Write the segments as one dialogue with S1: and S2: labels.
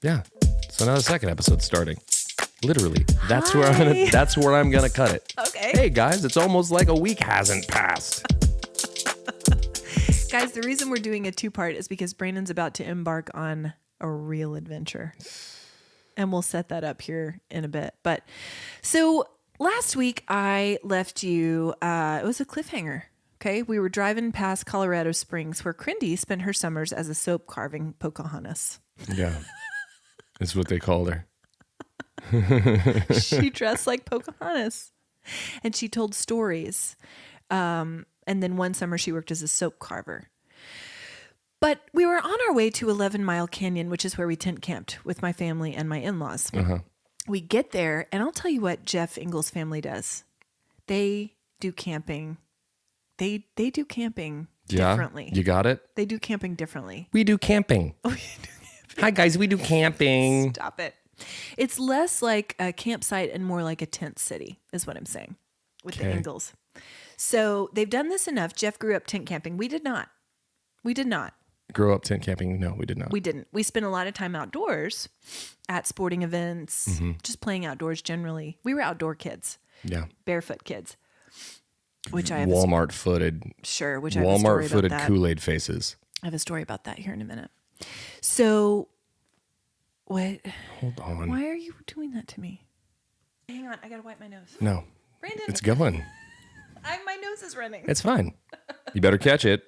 S1: Yeah. So now the second episode's starting. Literally. That's where I'm gonna cut it.
S2: Okay.
S1: Hey guys, it's almost like a week hasn't passed.
S2: Guys, the reason we're doing a two-part is because Brandon's about to embark on a real adventure. And we'll set that up here in a bit. But so last week I left you, it was a cliffhanger. Okay. We were driving past Colorado Springs where Crindy spent her summers as a soap carving Pocahontas.
S1: Yeah. That's what they called her.
S2: She dressed like Pocahontas and she told stories. And then one summer she worked as a soap carver. But we were on our way to 11 Mile Canyon, which is where we tent camped with my family and my in-laws. Uh-huh. We get there, and I'll tell you what Jeff Engle's family does. They do camping. They do camping differently.
S1: You got it?
S2: They do camping differently.
S1: We do camping.
S2: Oh, you do camping.
S1: Hi, guys. We do camping.
S2: Stop it. It's less like a campsite and more like a tent city, is what I'm saying, with the Engles. So they've done this enough. Jeff grew up tent camping. We did not.
S1: Grow up tent camping? No, we did not.
S2: We didn't. We spent a lot of time outdoors at sporting events, just playing outdoors generally. We were outdoor kids.
S1: Yeah.
S2: Barefoot kids. Which I have
S1: Walmart-footed.
S2: Sure, which I have a story about that.
S1: Kool-Aid faces.
S2: I have a story about that here in a minute. So, what?
S1: Hold on.
S2: Why are you doing that to me? Hang on, I gotta wipe my nose.
S1: No.
S2: Brandon.
S1: It's going.
S2: My nose is running.
S1: It's fine. You better catch it.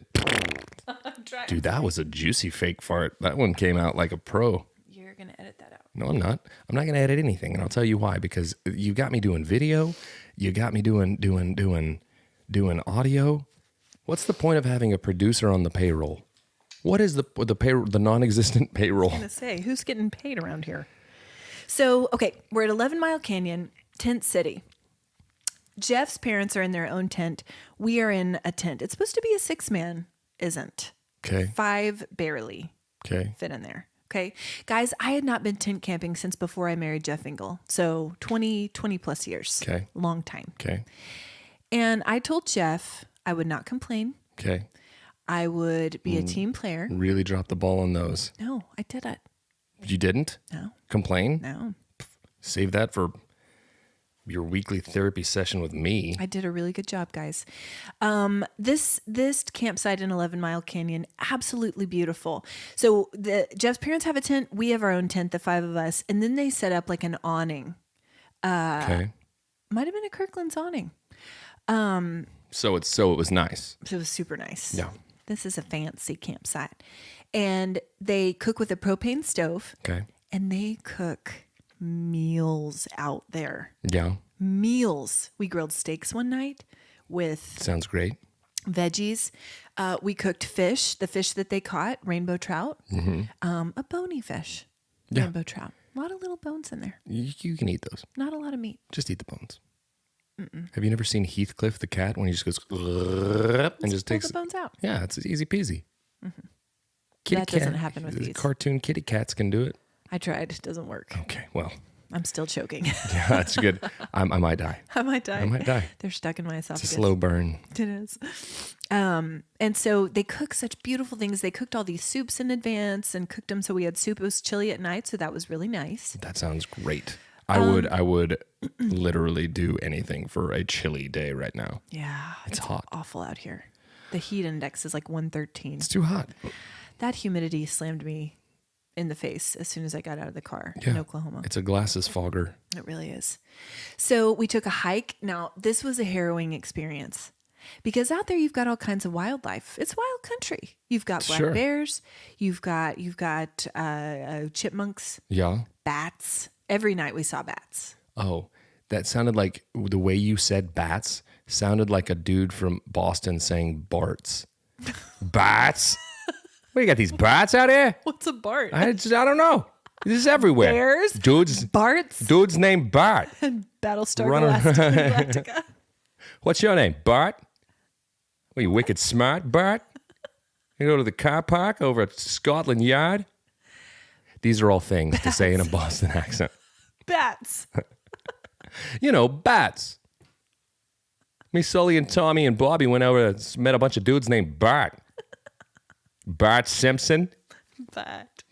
S2: I'm trying.
S1: Dude, that was a juicy fake fart. That one came out like a pro.
S2: You're gonna edit that out.
S1: No, I'm not. I'm not gonna edit anything, and I'll tell you why. Because you got me doing video. You got me doing audio. What's the point of having a producer on the payroll? What is the payroll? The non-existent payroll.
S2: I was gonna say, who's getting paid around here? So, okay, we're at 11 Mile Canyon, Tent City. Jeff's parents are in their own tent. We are in a tent. It's supposed to be a 6-man, isn't.
S1: Okay.
S2: 5 barely fit in there. Okay. Guys, I had not been tent camping since before I married Jeff Engle. So 20 plus years.
S1: Okay.
S2: Long time.
S1: Okay.
S2: And I told Jeff I would not complain.
S1: Okay.
S2: I would be a team player.
S1: Really dropped the ball on those.
S2: No, I didn't.
S1: You didn't?
S2: No.
S1: Complain?
S2: No.
S1: Save that for your weekly therapy session with me.
S2: I did a really good job, guys. This campsite in 11 Mile Canyon, absolutely beautiful. So Jeff's parents have a tent. We have our own tent, the 5 of us. And then they set up like an awning.
S1: Okay.
S2: Might have been a Kirkland's awning.
S1: So it was nice.
S2: So it was super nice.
S1: Yeah.
S2: This is a fancy campsite. And they cook with a propane stove.
S1: Okay.
S2: And they cook meals out there.
S1: Yeah.
S2: Meals. We grilled steaks one night with
S1: Sounds great.
S2: veggies. We cooked fish, the fish that they caught, rainbow trout, a bony fish, rainbow trout. A lot of little bones in there.
S1: You can eat those.
S2: Not a lot of meat.
S1: Just eat the bones. Have you never seen Heathcliff the cat when he just goes and just takes
S2: the bones out?
S1: Yeah, it's easy peasy.
S2: That doesn't happen with these.
S1: Cartoon kitty cats can do it.
S2: I tried. It doesn't work.
S1: Okay, well.
S2: I'm still choking.
S1: Yeah, that's good. I might die.
S2: I might die.
S1: They're
S2: stuck in my esophagus.
S1: It's a slow burn.
S2: It is. And so they cook such beautiful things. They cooked all these soups in advance and cooked them so we had soup. It was chilly at night, so that was really nice.
S1: That sounds great. I would literally do anything for a chilly day right now.
S2: Yeah.
S1: It's hot.
S2: Awful out here. The heat index is like 113.
S1: It's too hot.
S2: That humidity slammed me in the face as soon as I got out of the car in Oklahoma.
S1: It's a glasses fogger.
S2: It really is. So we took a hike. Now, this was a harrowing experience because out there you've got all kinds of wildlife. It's wild country. You've got black bears. You've got chipmunks.
S1: Yeah.
S2: Bats. Every night we saw bats.
S1: Oh, that sounded like the way you said bats sounded like a dude from Boston saying Barts. Bats? What, you got these bats out here?
S2: What's a Bart?
S1: I don't know. This is everywhere.
S2: Bears? Barts?
S1: Dude's named Bart.
S2: Battlestar Galactica.
S1: What's your name, Bart? What, you wicked smart, Bart? You go to the car park over at Scotland Yard? These are all things to say in a Boston accent.
S2: Bats.
S1: Bats. Me, Sully, and Tommy and Bobby went over and met a bunch of dudes named Bart. Bart Simpson.
S2: Bart.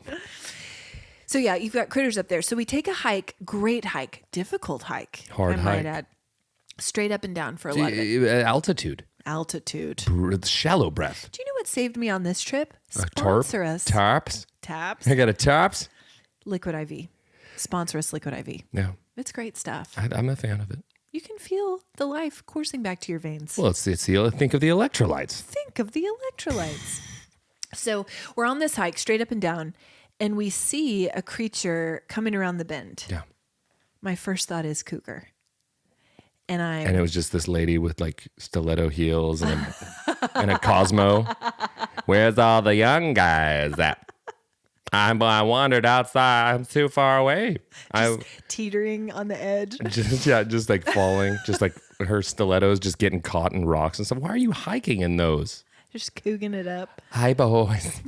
S2: So yeah, you've got critters up there. So we take a hike, great hike, difficult hike.
S1: Hard
S2: I
S1: hike.
S2: might add. Straight up and down for a lot of it.
S1: Altitude.
S2: Altitude.
S1: Shallow breath.
S2: Do you know what saved me on this trip?
S1: Tarp.
S2: Sponsor us.
S1: Tarps.
S2: Taps.
S1: I got a tarps.
S2: Liquid IV. Sponsor us, Liquid IV.
S1: Yeah.
S2: It's great stuff.
S1: I'm a fan of it.
S2: You can feel the life coursing back to your veins.
S1: Well, think of the electrolytes.
S2: Think of the electrolytes. So we're on this hike straight up and down, and we see a creature coming around the bend.
S1: Yeah.
S2: My first thought is cougar. And
S1: it was just this lady with like stiletto heels and a Cosmo. Where's all the young guys at? I wandered outside. I'm too far away.
S2: Teetering on the edge.
S1: Just like falling. Just like her stilettos just getting caught in rocks and stuff. Why are you hiking in those?
S2: Just cooging it up.
S1: Hi, boys.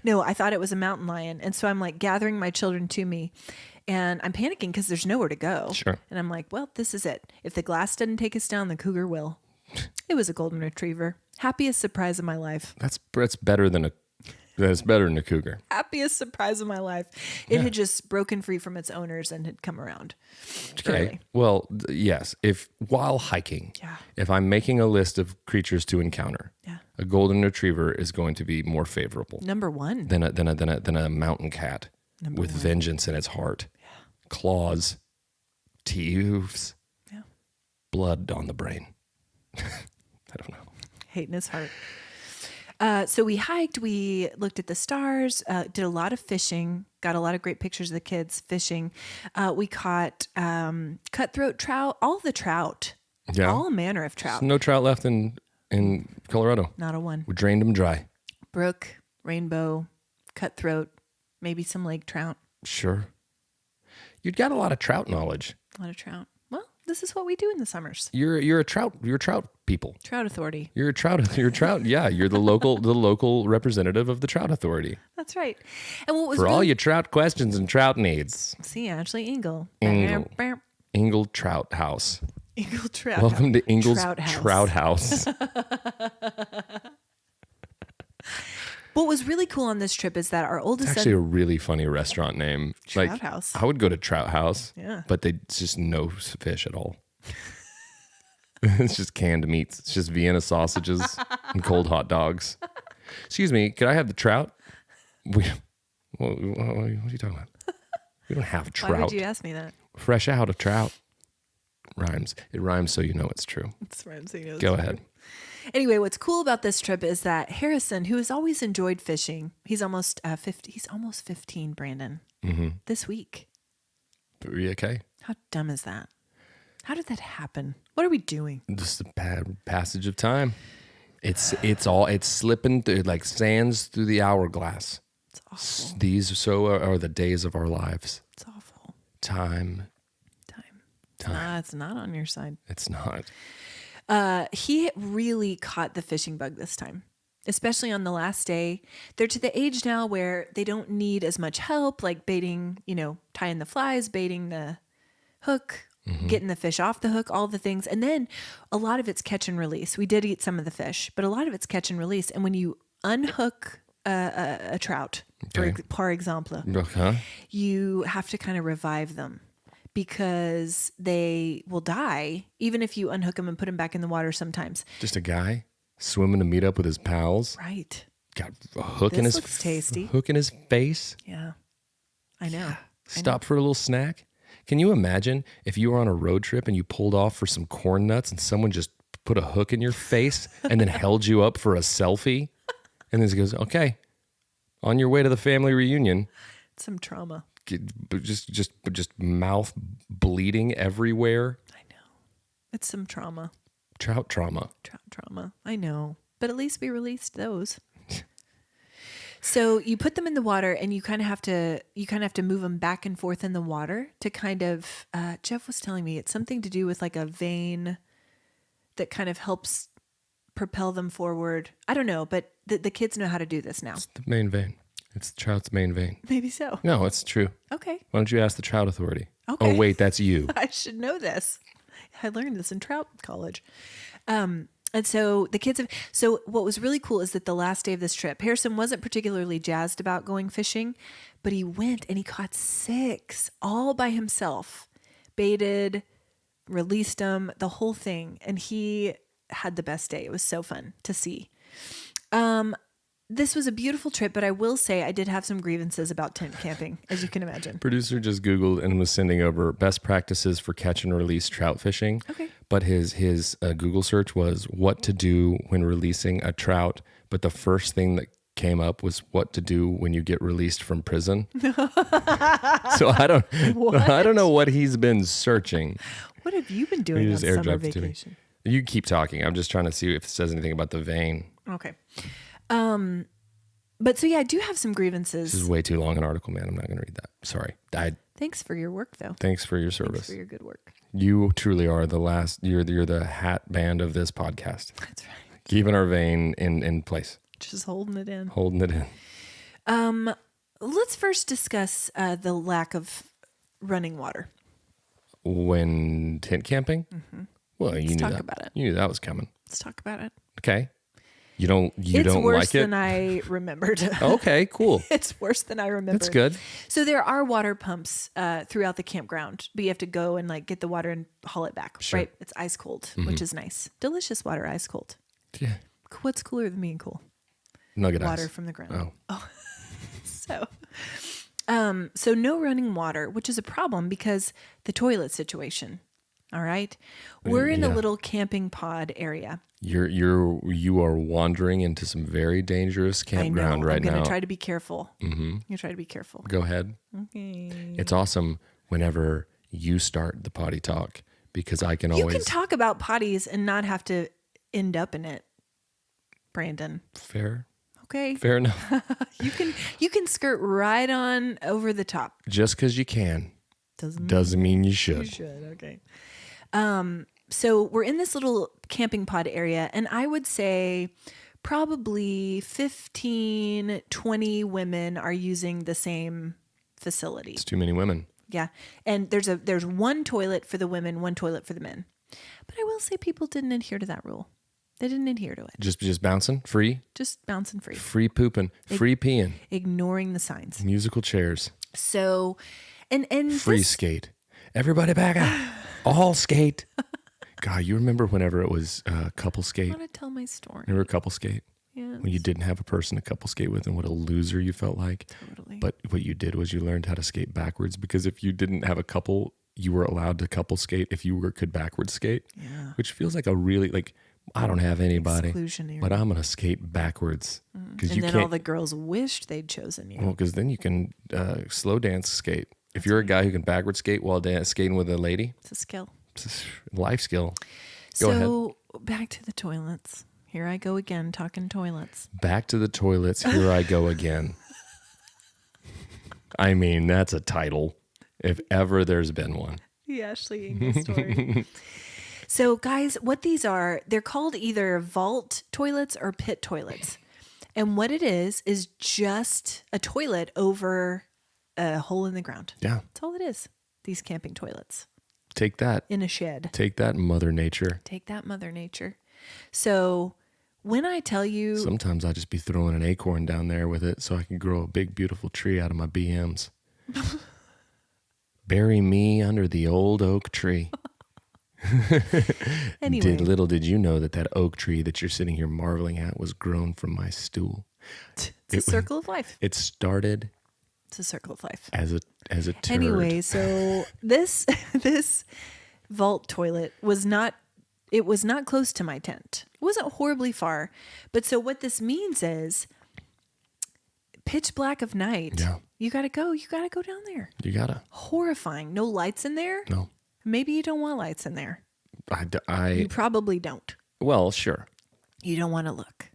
S2: No, I thought it was a mountain lion. And so I'm like gathering my children to me. And I'm panicking because there's nowhere to go.
S1: Sure.
S2: And I'm like, well, this is it. If the glass doesn't take us down, the cougar will. It was a golden retriever. Happiest surprise of my life.
S1: That's better than a cougar.
S2: Happiest surprise of my life. It had just broken free from its owners and had come around.
S1: Okay.
S2: Early.
S1: Well, yes. If while hiking, if I'm making a list of creatures to encounter, a golden retriever is going to be more favorable
S2: Number one.
S1: than a mountain cat with vengeance in its heart, claws, teeth, blood on the brain. I don't know.
S2: Hate in his heart. So we hiked, we looked at the stars, did a lot of fishing, got a lot of great pictures of the kids fishing. We caught cutthroat trout, all the trout, all manner of trout.
S1: There's no trout left in Colorado.
S2: Not a one.
S1: We drained them dry.
S2: Brook, rainbow, cutthroat, maybe some lake trout.
S1: Sure. You've got a lot of trout knowledge.
S2: A lot of trout. Well, this is what we do in the summers.
S1: You're a trout people.
S2: Trout authority.
S1: You're trout. Yeah, you're the local representative of the trout authority.
S2: That's right. And what was
S1: for all your trout questions and trout needs.
S2: See, Ashley Engle.
S1: Engle Trout House.
S2: Engle Trout.
S1: Welcome to Engle's
S2: Trout House. What was really cool on this trip is that our oldest
S1: It's actually a really funny restaurant name.
S2: Trout House.
S1: I would go to Trout House.
S2: Yeah.
S1: But they just no fish at all. It's just canned meats. It's just Vienna sausages and cold hot dogs. Excuse me, could I have the trout? What are you talking about? We don't have trout.
S2: Why would you ask me that?
S1: Fresh out of trout. Rhymes. It rhymes so you know it's true.
S2: It's rhymes so you know it's
S1: Go
S2: true.
S1: ahead.
S2: Anyway, what's cool about this trip is that Harrison, who has always enjoyed fishing, he's almost 50. He's almost 15, Brandon. Mm-hmm. This week.
S1: Are you okay?
S2: How dumb is that? How did that happen? What are we doing?
S1: Just the passage of time. It's slipping through like sands through the hourglass.
S2: It's awful.
S1: These are the days of our lives.
S2: It's awful.
S1: Time.
S2: It's not on your side.
S1: It's not.
S2: He really caught the fishing bug this time, especially on the last day. They're to the age now where they don't need as much help, like baiting, tying the flies, baiting the hook, getting the fish off the hook, all the things. And then a lot of it's catch and release. We did eat some of the fish, but a lot of it's catch and release. And when you unhook a trout, par example, you have to kind of revive them, because they will die even if you unhook them and put them back in the water sometimes.
S1: Just a guy swimming to meet up with his pals.
S2: Right.
S1: Got a hook
S2: This
S1: in his
S2: looks tasty.
S1: Hook in his face.
S2: Yeah. I know.
S1: Stop for a little snack. Can you imagine if you were on a road trip and you pulled off for some corn nuts and someone just put a hook in your face and then held you up for a selfie? And then he goes, okay, on your way to the family reunion.
S2: Some trauma.
S1: Just mouth bleeding everywhere.
S2: I know. It's some trauma.
S1: Trout trauma.
S2: Trout trauma. I know. But at least we released those. So you put them in the water and you kind of have to move them back and forth in the water to kind of, Jeff was telling me it's something to do with like a vein that kind of helps propel them forward. I don't know, but the kids know how to do this now.
S1: It's the main vein. It's the trout's main vein.
S2: Maybe so.
S1: No, it's true.
S2: Okay.
S1: Why don't you ask the trout authority?
S2: Okay.
S1: Oh, wait, that's you.
S2: I should know this. I learned this in trout college. And so the kids have, so what was really cool is that the last day of this trip, Harrison wasn't particularly jazzed about going fishing, but he went and he caught 6 all by himself, baited, released them, the whole thing. And he had the best day. It was so fun to see. This was a beautiful trip, but I will say I did have some grievances about tent camping, as you can imagine.
S1: Producer just Googled and was sending over best practices for catch and release trout fishing.
S2: Okay.
S1: But his Google search was what to do when releasing a trout. But the first thing that came up was what to do when you get released from prison. So I don't know what he's been searching.
S2: What have you been doing on summer vacation?
S1: You keep talking. I'm just trying to see if it says anything about the vein.
S2: Okay. But so yeah, I do have some grievances.
S1: This is way too long an article, man. I'm not going to read that. Sorry.
S2: Thanks for your work, though.
S1: Thanks for your service.
S2: Thanks for your good work.
S1: You truly are the last. You're the hat band of this podcast.
S2: That's right.
S1: Keeping our vein in place.
S2: Just holding it in.
S1: Holding it in.
S2: Let's first discuss the lack of running water.
S1: When tent camping? Mm-hmm. Well,
S2: Let's
S1: knew
S2: talk
S1: that.
S2: about it.
S1: You knew that was coming.
S2: Let's talk about it.
S1: Okay. You don't
S2: it's worse
S1: like it?
S2: than I remembered.
S1: Okay, cool.
S2: It's worse than I remembered.
S1: That's good.
S2: So there are water pumps throughout the campground, but you have to go and like get the water and haul it back.
S1: Sure.
S2: Right? It's ice cold, which is nice. Delicious water, ice cold.
S1: Yeah.
S2: What's cooler than being cool?
S1: Nugget
S2: Water
S1: ice.
S2: from the ground. Oh. So no running water, which is a problem because the toilet situation. All right. We're in a little camping pod area.
S1: You are wandering into some very dangerous campground right now.
S2: I'm going to try to be careful. Mm-hmm. I'm going to try to be careful.
S1: Go ahead.
S2: Okay.
S1: It's awesome whenever you start the potty talk because I can always...
S2: You can talk about potties and not have to end up in it, Brandon.
S1: Fair.
S2: Okay.
S1: Fair enough.
S2: You can skirt right on over the top.
S1: Just because you can doesn't mean you should.
S2: You should. Okay. So we're in this little camping pod area, and I would say probably 15, 20 women are using the same facility.
S1: It's too many women.
S2: Yeah. And there's one toilet for the women, one toilet for the men. But I will say people didn't adhere to that rule. They didn't adhere to it.
S1: Just bouncing? Free?
S2: Just bouncing free.
S1: Free pooping. Free peeing.
S2: Ignoring the signs.
S1: Musical chairs.
S2: So, and
S1: free skate. Everybody back out. All skate. God, you remember whenever it was couple skate?
S2: I want to tell my story.
S1: Remember couple skate?
S2: Yeah.
S1: When you didn't have a person to couple skate with and what a loser you felt like.
S2: Totally.
S1: But what you did was you learned how to skate backwards because if you didn't have a couple, you were allowed to couple skate if you could backwards skate.
S2: Yeah.
S1: Which feels like a really, I don't have anybody,
S2: exclusionary.
S1: but I'm going to skate backwards.
S2: And then all the girls wished they'd chosen you.
S1: Well, because then you can slow dance skate. If you're a guy who can backward skate while skating with a lady.
S2: It's a skill.
S1: It's a life skill. Go ahead.
S2: So back to the toilets. Here I go again, talking toilets.
S1: Back to the toilets. Here I go again. I mean, that's a title, if ever there's been one.
S2: The Ashley Engle story. So, guys, what these are, they're called either vault toilets or pit toilets. And what it is just a toilet over a hole in the ground.
S1: Yeah.
S2: That's all it is, these camping toilets.
S1: Take that.
S2: In a shed.
S1: Take that, Mother Nature.
S2: Take that, Mother Nature. So when I tell you...
S1: Sometimes I just be throwing an acorn down there with it so I can grow a big, beautiful tree out of my BMs. Bury me under the old oak tree.
S2: Anyway.
S1: Little did you know that oak tree that you're sitting here marveling at was grown from my stool.
S2: It's a circle of life.
S1: It started...
S2: It's a circle of life.
S1: As a turd.
S2: Anyway, so this vault toilet was not close to my tent. It wasn't horribly far. But so what this means is pitch black of night.
S1: Yeah.
S2: You gotta go down there.
S1: You gotta.
S2: Horrifying. No lights in there?
S1: No.
S2: Maybe you don't want lights in there.
S1: You
S2: probably don't.
S1: Well, sure.
S2: You don't want to look.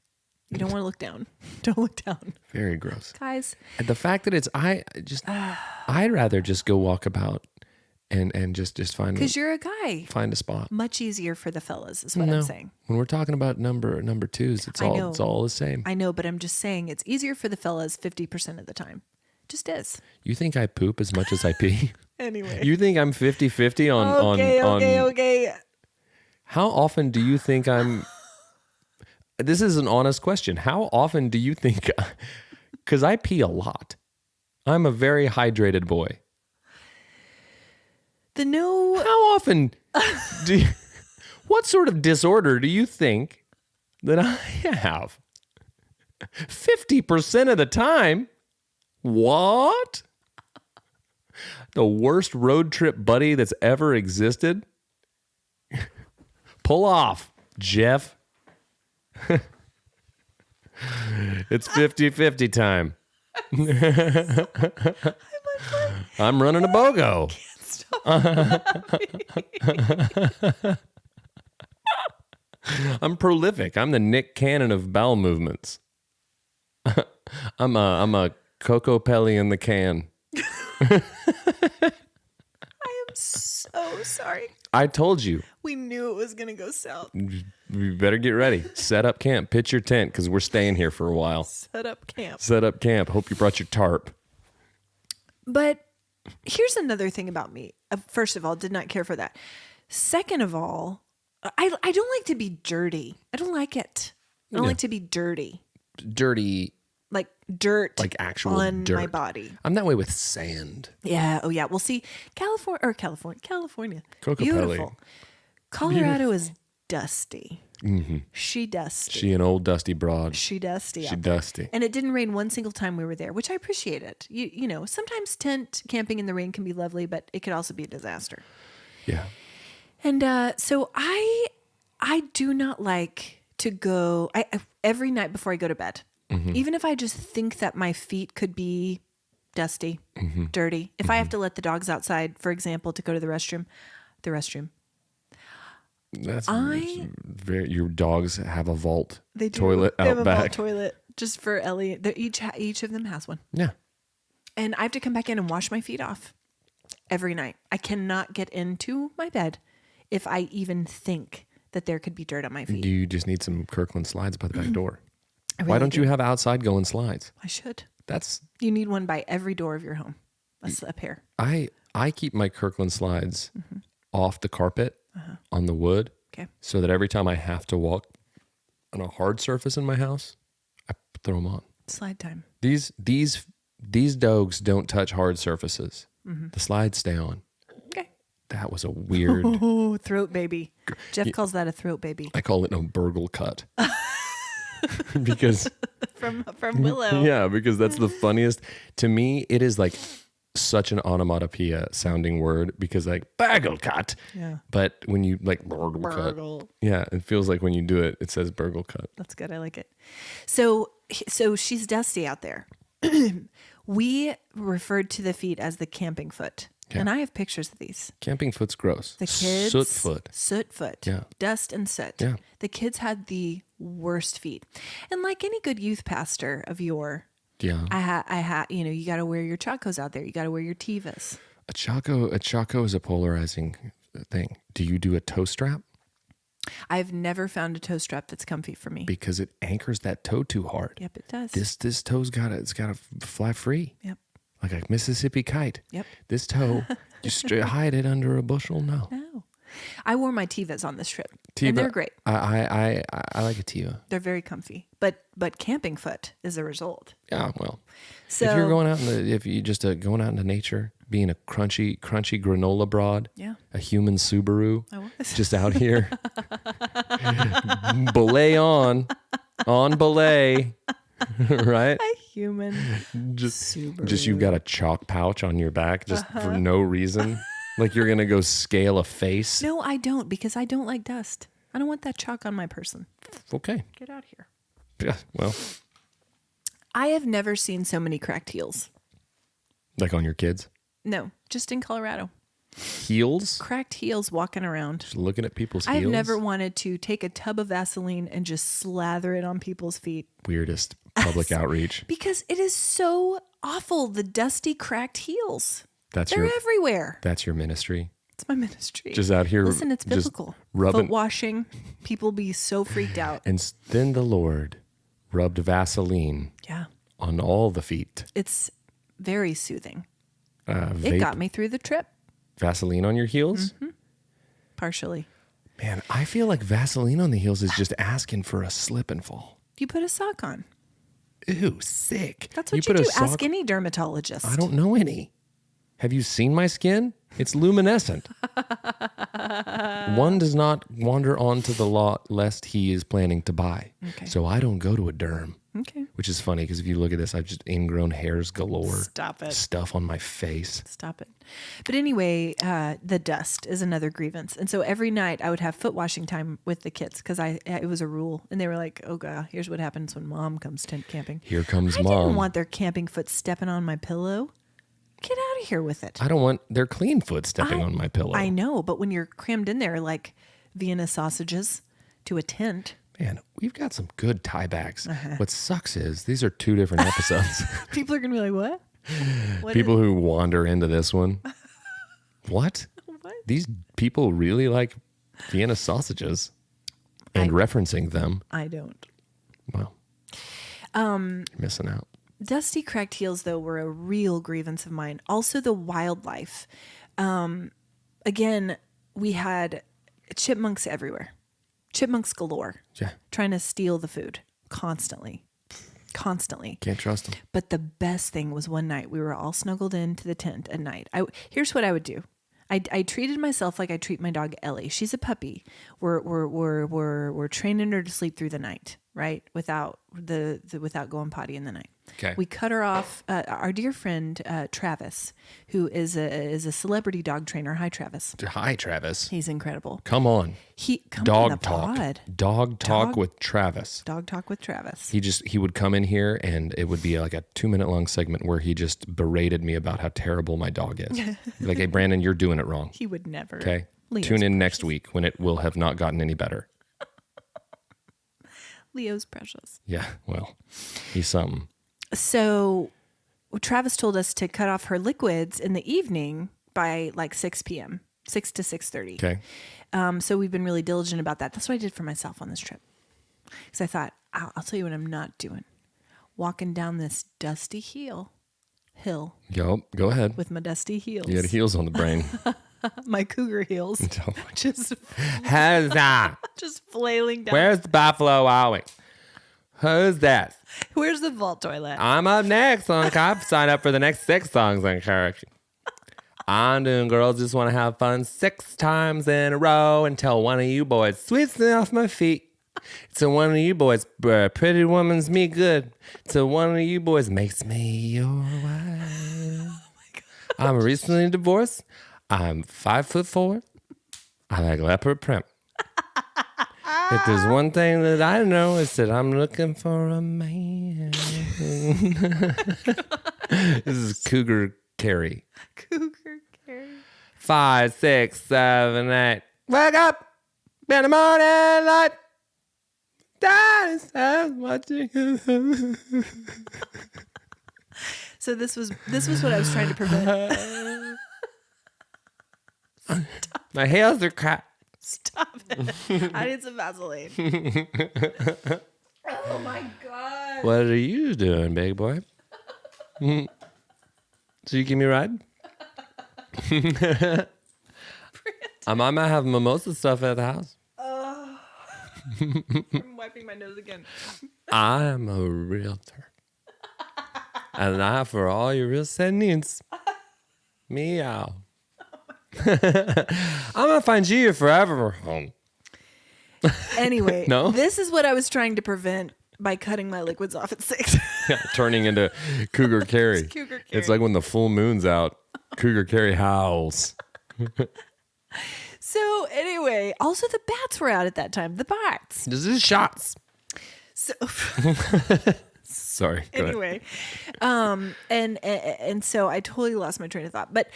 S2: You don't want to look down. Don't look down.
S1: Very gross.
S2: Guys.
S1: And the fact that I'd rather just go walk about and just find...
S2: Because you're a guy.
S1: Find a spot.
S2: Much easier for the fellas is what I'm saying.
S1: When we're talking about number twos, it's all the same.
S2: I know, but I'm just saying it's easier for the fellas 50% of the time. Just is.
S1: You think I poop as much as I pee?
S2: Anyway.
S1: You think I'm 50-50 on...
S2: Okay.
S1: How often do you think I'm this is an honest question. How often do you think, because I pee a lot. I'm a very hydrated boy. How often what sort of disorder do you think that I have? 50% of the time? What? The worst road trip buddy that's ever existed? Pull off, Jeff. It's 50-50 time. I'm running a BOGO. I'm prolific. I'm the Nick Cannon of bowel movements. I'm a Coco Pelli in the can.
S2: I am so sorry.
S1: I told you.
S2: We knew it was going to go south.
S1: You better get ready. Set up camp. Pitch your tent because we're staying here for a while.
S2: Set up camp.
S1: Set up camp. Hope you brought your tarp.
S2: But here's another thing about me. First of all, did not care for that. Second of all, I don't like to be dirty. I don't like it. I don't like to be dirty.
S1: Dirty.
S2: Like dirt.
S1: Like actual
S2: on
S1: dirt.
S2: my body.
S1: I'm that way with sand.
S2: Yeah. Oh, yeah. Well, see, California.
S1: Coco
S2: Beautiful.
S1: Pelli.
S2: Colorado is dusty.
S1: Mm-hmm.
S2: She dusty.
S1: She an old dusty broad.
S2: She dusty.
S1: She dusty.
S2: And it didn't rain one single time we were there, which I appreciated. You know, sometimes tent camping in the rain can be lovely, but it could also be a disaster.
S1: Yeah.
S2: And so I do not like to go every night before I go to bed. Mm-hmm. Even if I just think that my feet could be dusty, dirty. If I have to let the dogs outside, for example, to go to the restroom.
S1: That's very. Your dogs have a vault
S2: They do.
S1: toilet
S2: They
S1: out
S2: have a
S1: back.
S2: vault toilet just for Ellie. Each of them has one.
S1: Yeah.
S2: And I have to come back in and wash my feet off every night. I cannot get into my bed if I even think that there could be dirt on my feet.
S1: You just need some Kirkland slides by the back door.
S2: Really
S1: Why don't you have outside going slides?
S2: I should.
S1: That's.
S2: You need one by every door of your home. That's a pair.
S1: I keep my Kirkland slides off the carpet on the wood.
S2: Okay.
S1: So that every time I have to walk on a hard surface in my house, I throw them on.
S2: Slide time.
S1: These dogs don't touch hard surfaces. The slides stay on.
S2: Okay.
S1: That was a weird.
S2: Oh, throat baby. Jeff calls that a throat baby.
S1: I call it a burgle cut. Because
S2: From Willow.
S1: yeah, because that's the funniest. To me, it is like such an onomatopoeia sounding word because like burgle cut.
S2: Yeah.
S1: But when you like burgle cut. Yeah, it feels like when you do it, it says burgle cut.
S2: That's good. I like it. So she's dusty out there. We referred to the feet as the camping foot.
S1: Yeah.
S2: And I have pictures of these.
S1: Camping foot's gross.
S2: The kids.
S1: Soot foot.
S2: Soot foot.
S1: Yeah.
S2: Dust and soot.
S1: Yeah.
S2: The kids had the worst feet. And like any good youth pastor of yore,
S1: Yeah.
S2: you got to wear your chacos out there. You got to wear your tivas.
S1: A chaco is a polarizing thing. Do you do a toe strap?
S2: I've never found a toe strap that's comfy for me.
S1: Because it anchors that toe too hard.
S2: Yep, it does.
S1: This toe's gotta fly free.
S2: Yep.
S1: Like a Mississippi kite.
S2: Yep.
S1: This toe, you hide it under a bushel. No.
S2: I wore my tivas on this trip. And they're great.
S1: I like a tiva.
S2: They're very comfy. But camping foot is a result.
S1: Yeah, well,
S2: So
S1: if you're going out going out into nature, being a crunchy granola broad,
S2: Yeah.
S1: a human Subaru,
S2: I was.
S1: just out here, belay on belay, right?
S2: A human
S1: Just
S2: Subaru.
S1: you've got a chalk pouch on your back just for no reason, like you're gonna go scale a face.
S2: No, I don't, because I don't like dust. I don't want that chalk on my person.
S1: Okay.
S2: Get out of here.
S1: Yeah. Well,
S2: I have never seen so many cracked heels.
S1: like on your kids'
S2: No, just in Colorado.
S1: heels.
S2: Cracked heels walking around.
S1: Just looking at people's
S2: I've
S1: heels.
S2: never wanted to take a tub of Vaseline and just slather it on people's feet.
S1: Weirdest public outreach.
S2: Because it is so awful, the dusty, cracked heels.
S1: That's
S2: They're
S1: your
S2: everywhere.
S1: That's your ministry.
S2: It's my ministry.
S1: Just out here.
S2: Listen, it's
S1: just
S2: biblical.
S1: rubbing.
S2: Foot washing. People be so freaked out.
S1: And then the Lord rubbed Vaseline
S2: Yeah.
S1: on all the feet.
S2: It's very soothing. It
S1: Vape
S2: got me through the trip,
S1: Vaseline on your heels.
S2: partially.
S1: Man, I feel like Vaseline on the heels is just asking for a slip and fall.
S2: You put a sock on.
S1: Ew, sick.
S2: That's what you
S1: put a
S2: do.
S1: sock-
S2: Ask any dermatologist.
S1: I don't know any. Have you seen my skin? It's luminescent. One does not wander onto the lot lest he is planning to buy.
S2: Okay.
S1: So I don't go to a derm.
S2: Okay.
S1: Which is funny because if you look at this, I've just ingrown hairs galore.
S2: Stop it.
S1: Stuff on my face.
S2: Stop it. But anyway, the dust is another grievance. And so every night I would have foot washing time with the kids because it was a rule. And they were like, oh, God, here's what happens when mom comes tent camping.
S1: Here comes
S2: I
S1: mom.
S2: didn't want their camping foot stepping on my pillow. Get out of here with it.
S1: I don't want their clean foot stepping on my pillow.
S2: I know, but when you're crammed in there like Vienna sausages to a tent.
S1: Man, we've got some good tiebacks.
S2: Uh-huh.
S1: What sucks is these are two different episodes.
S2: People are going to be like, what?
S1: People who wander into this one. What?
S2: What?
S1: These people really like Vienna sausages and referencing them.
S2: I don't.
S1: Well, you're missing out.
S2: Dusty cracked heels, though, were a real grievance of mine. Also, the wildlife. Again, we had chipmunks everywhere. Chipmunks galore.
S1: Yeah.
S2: Trying to steal the food constantly. Constantly.
S1: Can't trust them.
S2: But the best thing was one night we were all snuggled into the tent at night. Here's what I would do. I treated myself like I treat my dog Ellie. She's a puppy. We're training her to sleep through the night, right? Without without going potty in the night.
S1: Okay.
S2: We cut her off. Our dear friend Travis, who is a celebrity dog trainer. Hi, Travis.
S1: Hi, Travis.
S2: He's incredible.
S1: Come on.
S2: Come on
S1: Dog
S2: the
S1: talk.
S2: pod.
S1: Dog talk
S2: Dog-
S1: with Travis.
S2: Dog talk with Travis.
S1: He would come in here and it would be like a 2-minute long segment where he just berated me about how terrible my dog is. Like, hey, Brandon, you're doing it wrong.
S2: He would never.
S1: Okay.
S2: Leo's
S1: Tune in
S2: precious.
S1: next week when it will have not gotten any better.
S2: Leo's precious.
S1: Yeah. Well, he's something.
S2: So Travis told us to cut off her liquids in the evening by like 6 p.m., 6 to 6:30.
S1: Okay.
S2: So we've been really diligent about that. That's what I did for myself on this trip. Because I thought, I'll tell you what I'm not doing. Walking down this dusty hill
S1: Yo, go ahead.
S2: with my dusty heels.
S1: You had heels on the brain.
S2: My cougar heels. just
S1: How's that?
S2: just flailing down.
S1: Where's the buffalo going? Who's that?
S2: Where's the vault toilet?
S1: I'm up next on Cop. Sign up for the next 6 songs on Character. I'm doing Girls Just Want to Have Fun 6 times in a row until one of you boys sweeps me off my feet. Till one of you boys, pretty woman's me good. Till one of you boys makes me your wife. I'm recently divorced. I'm 5'4". I like leopard print. If there's one thing that I know, it's that I'm looking for a man. This is Cougar Carrie.
S2: Cougar Carrie.
S1: 5, 6, 7, 8. Wake up in the morning light. That is how much you can.
S2: So this was what I was trying to prevent.
S1: My heels are cracked.
S2: Stop it. I need some Vaseline. Oh my God.
S1: What are you doing, big boy? So you give me a ride? I might have mimosa stuff at the house.
S2: I'm wiping my nose again.
S1: I'm a realtor. And I for all your real estate needs. Meow. I'm gonna find you your forever home.
S2: Anyway,
S1: No?
S2: This is what I was trying to prevent by cutting my liquids off at 6.
S1: Yeah, turning into Cougar Carrie.
S2: Cougar Carrie.
S1: It's like when the full moon's out, Cougar Carrie howls.
S2: So anyway, also the bats were out at that time. The bats.
S1: This is shots.
S2: So
S1: Sorry. Go ahead.
S2: anyway, and so I totally lost my train of thought. But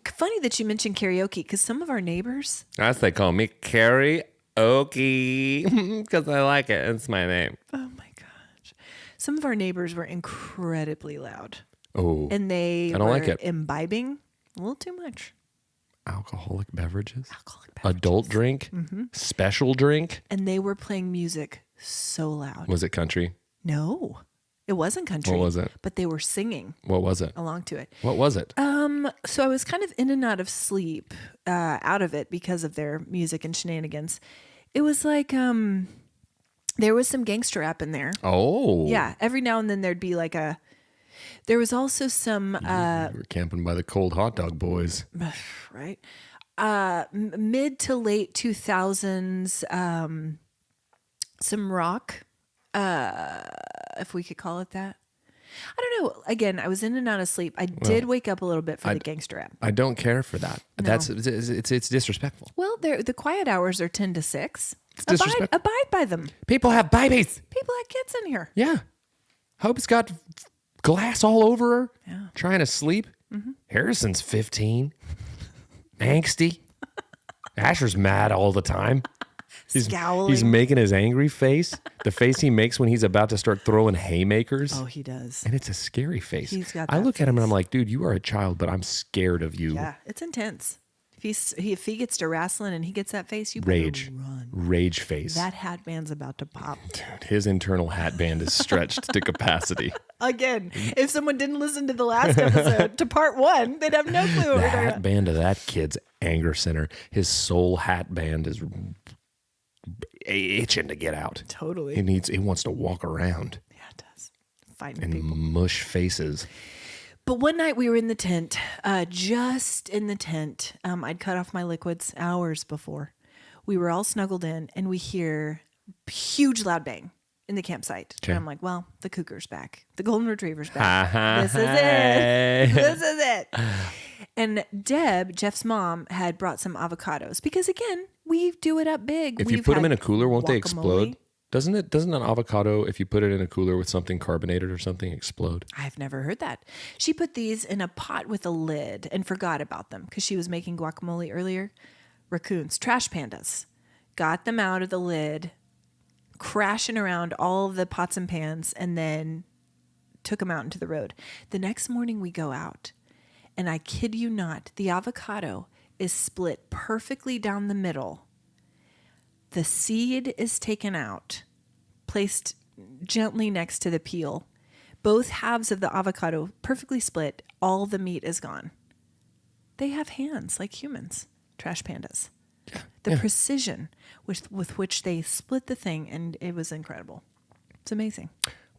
S2: funny that you mentioned karaoke because some of our neighbors.
S1: That's they call me karaoke because I like it. It's my name.
S2: Oh my gosh, some of our neighbors were incredibly loud,
S1: Oh,
S2: and they
S1: I don't
S2: were
S1: like it.
S2: imbibing a little too much
S1: alcoholic beverages,
S2: alcoholic beverages.
S1: adult drink, special drink.
S2: And they were playing music so loud.
S1: Was it country?
S2: No, It wasn't country.
S1: What was it?
S2: But they were singing
S1: What was it?
S2: along to it.
S1: What was it?
S2: So I was kind of in and out of sleep, out of it because of their music and shenanigans. It was like there was some gangster rap in there.
S1: Oh.
S2: Yeah, every now and then there'd be like there was also some
S1: We were camping by the cold hot dog boys.
S2: right? Mid to late 2000s, some rock, if we could call it that. I don't know. Again, I was in and out of sleep. I did wake up a little bit for the gangster rap.
S1: I don't care for that.
S2: No.
S1: It's disrespectful.
S2: Well, the quiet hours are 10 to 6.
S1: It's disrespectful.
S2: Abide by them.
S1: People have babies.
S2: People have kids in here.
S1: Yeah. Hope's got glass all over her.
S2: Yeah.
S1: Trying to sleep. Harrison's 15. Angsty. Asher's mad all the time.
S2: Scowling.
S1: He's making his angry face. The face he makes when he's about to start throwing haymakers.
S2: Oh, he does.
S1: And it's a scary face.
S2: He's got
S1: I
S2: that
S1: look at him and
S2: face.
S1: I'm like, dude, you are a child, but I'm scared of you.
S2: Yeah, it's intense. If he gets to wrestling and he gets that face, you better
S1: Rage.
S2: run.
S1: Rage face.
S2: That hat band's about to pop.
S1: Dude, his internal hat band is stretched to capacity.
S2: Again, if someone didn't listen to the last episode, to part 1, they'd have no clue what
S1: The
S2: we're talking
S1: hat
S2: about.
S1: band of that kid's anger center. His soul hat band is itching to get out.
S2: Totally.
S1: He wants to walk around
S2: Yeah, it does. Fighting
S1: and
S2: people.
S1: mush faces.
S2: But one night we were in the tent, just in the tent. I'd cut off my liquids hours before. We were all snuggled in, and we hear huge loud bang in the campsite.
S1: Okay.
S2: And I'm like, well, the cougar's back. The golden retriever's back. This is it. This is it. And Deb, Jeff's mom, had brought some avocados because, again, we do it up big.
S1: If you
S2: We've
S1: put them
S2: had
S1: in a cooler, won't they
S2: guacamole.
S1: explode? Doesn't an avocado, if you put it in a cooler with something carbonated or something, explode?
S2: I've never heard that. She put these in a pot with a lid and forgot about them because she was making guacamole earlier. Raccoons, trash pandas, got them out of the lid, crashing around all of the pots and pans, and then took them out into the road. The next morning we go out, and I kid you not, the avocado is split perfectly down the middle. The seed is taken out, placed gently next to the peel. Both halves of the avocado perfectly split. All the meat is gone. They have hands like humans, trash pandas. The precision with which they split the thing, and it was incredible. It's amazing.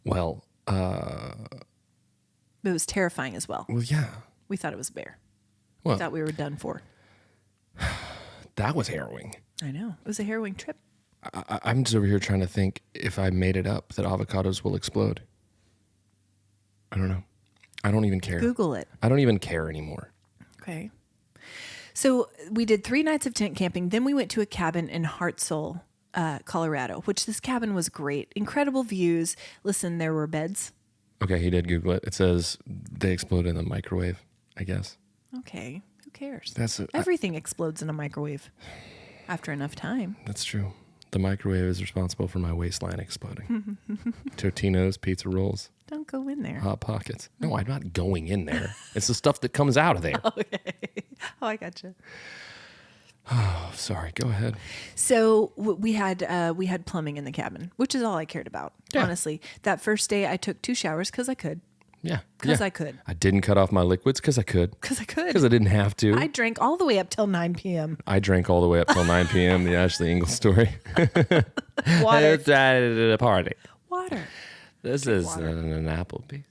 S1: Well,
S2: But it was terrifying as well.
S1: yeah.
S2: We thought it was a bear.
S1: Well,
S2: We thought we were done for.
S1: that was harrowing.
S2: I know. It was a harrowing trip.
S1: I'm just over here trying to think if I made it up that avocados will explode. I don't know. I don't even care.
S2: Google it.
S1: I don't even care anymore.
S2: Okay. So we did 3 nights of tent camping. Then we went to a cabin in Hartselle, Colorado, which this cabin was great. Incredible views. Listen, there were beds.
S1: Okay, he did Google it. It says they explode in the microwave, I guess.
S2: Okay. Who cares?
S1: That's
S2: Everything explodes in a microwave after enough time.
S1: That's true. The microwave is responsible for my waistline exploding. Totino's, pizza rolls,
S2: Don't go in there.
S1: Hot Pockets. No, I'm not going in there. It's the stuff that comes out of there.
S2: Okay. Oh, I gotcha.
S1: Oh, sorry. Go ahead.
S2: So we had plumbing in the cabin, which is all I cared about.
S1: Yeah.
S2: Honestly, that first day I took 2 showers because I could.
S1: Yeah.
S2: Because
S1: yeah.
S2: I could.
S1: I didn't cut off my liquids because I could.
S2: Because I could.
S1: Because I didn't have to.
S2: I drank all the way up till 9 p.m.
S1: I drank all the way up till 9 p.m. The Ashley Engle story.
S2: Water.
S1: It's at a party.
S2: Water.
S1: This is an Applebee's.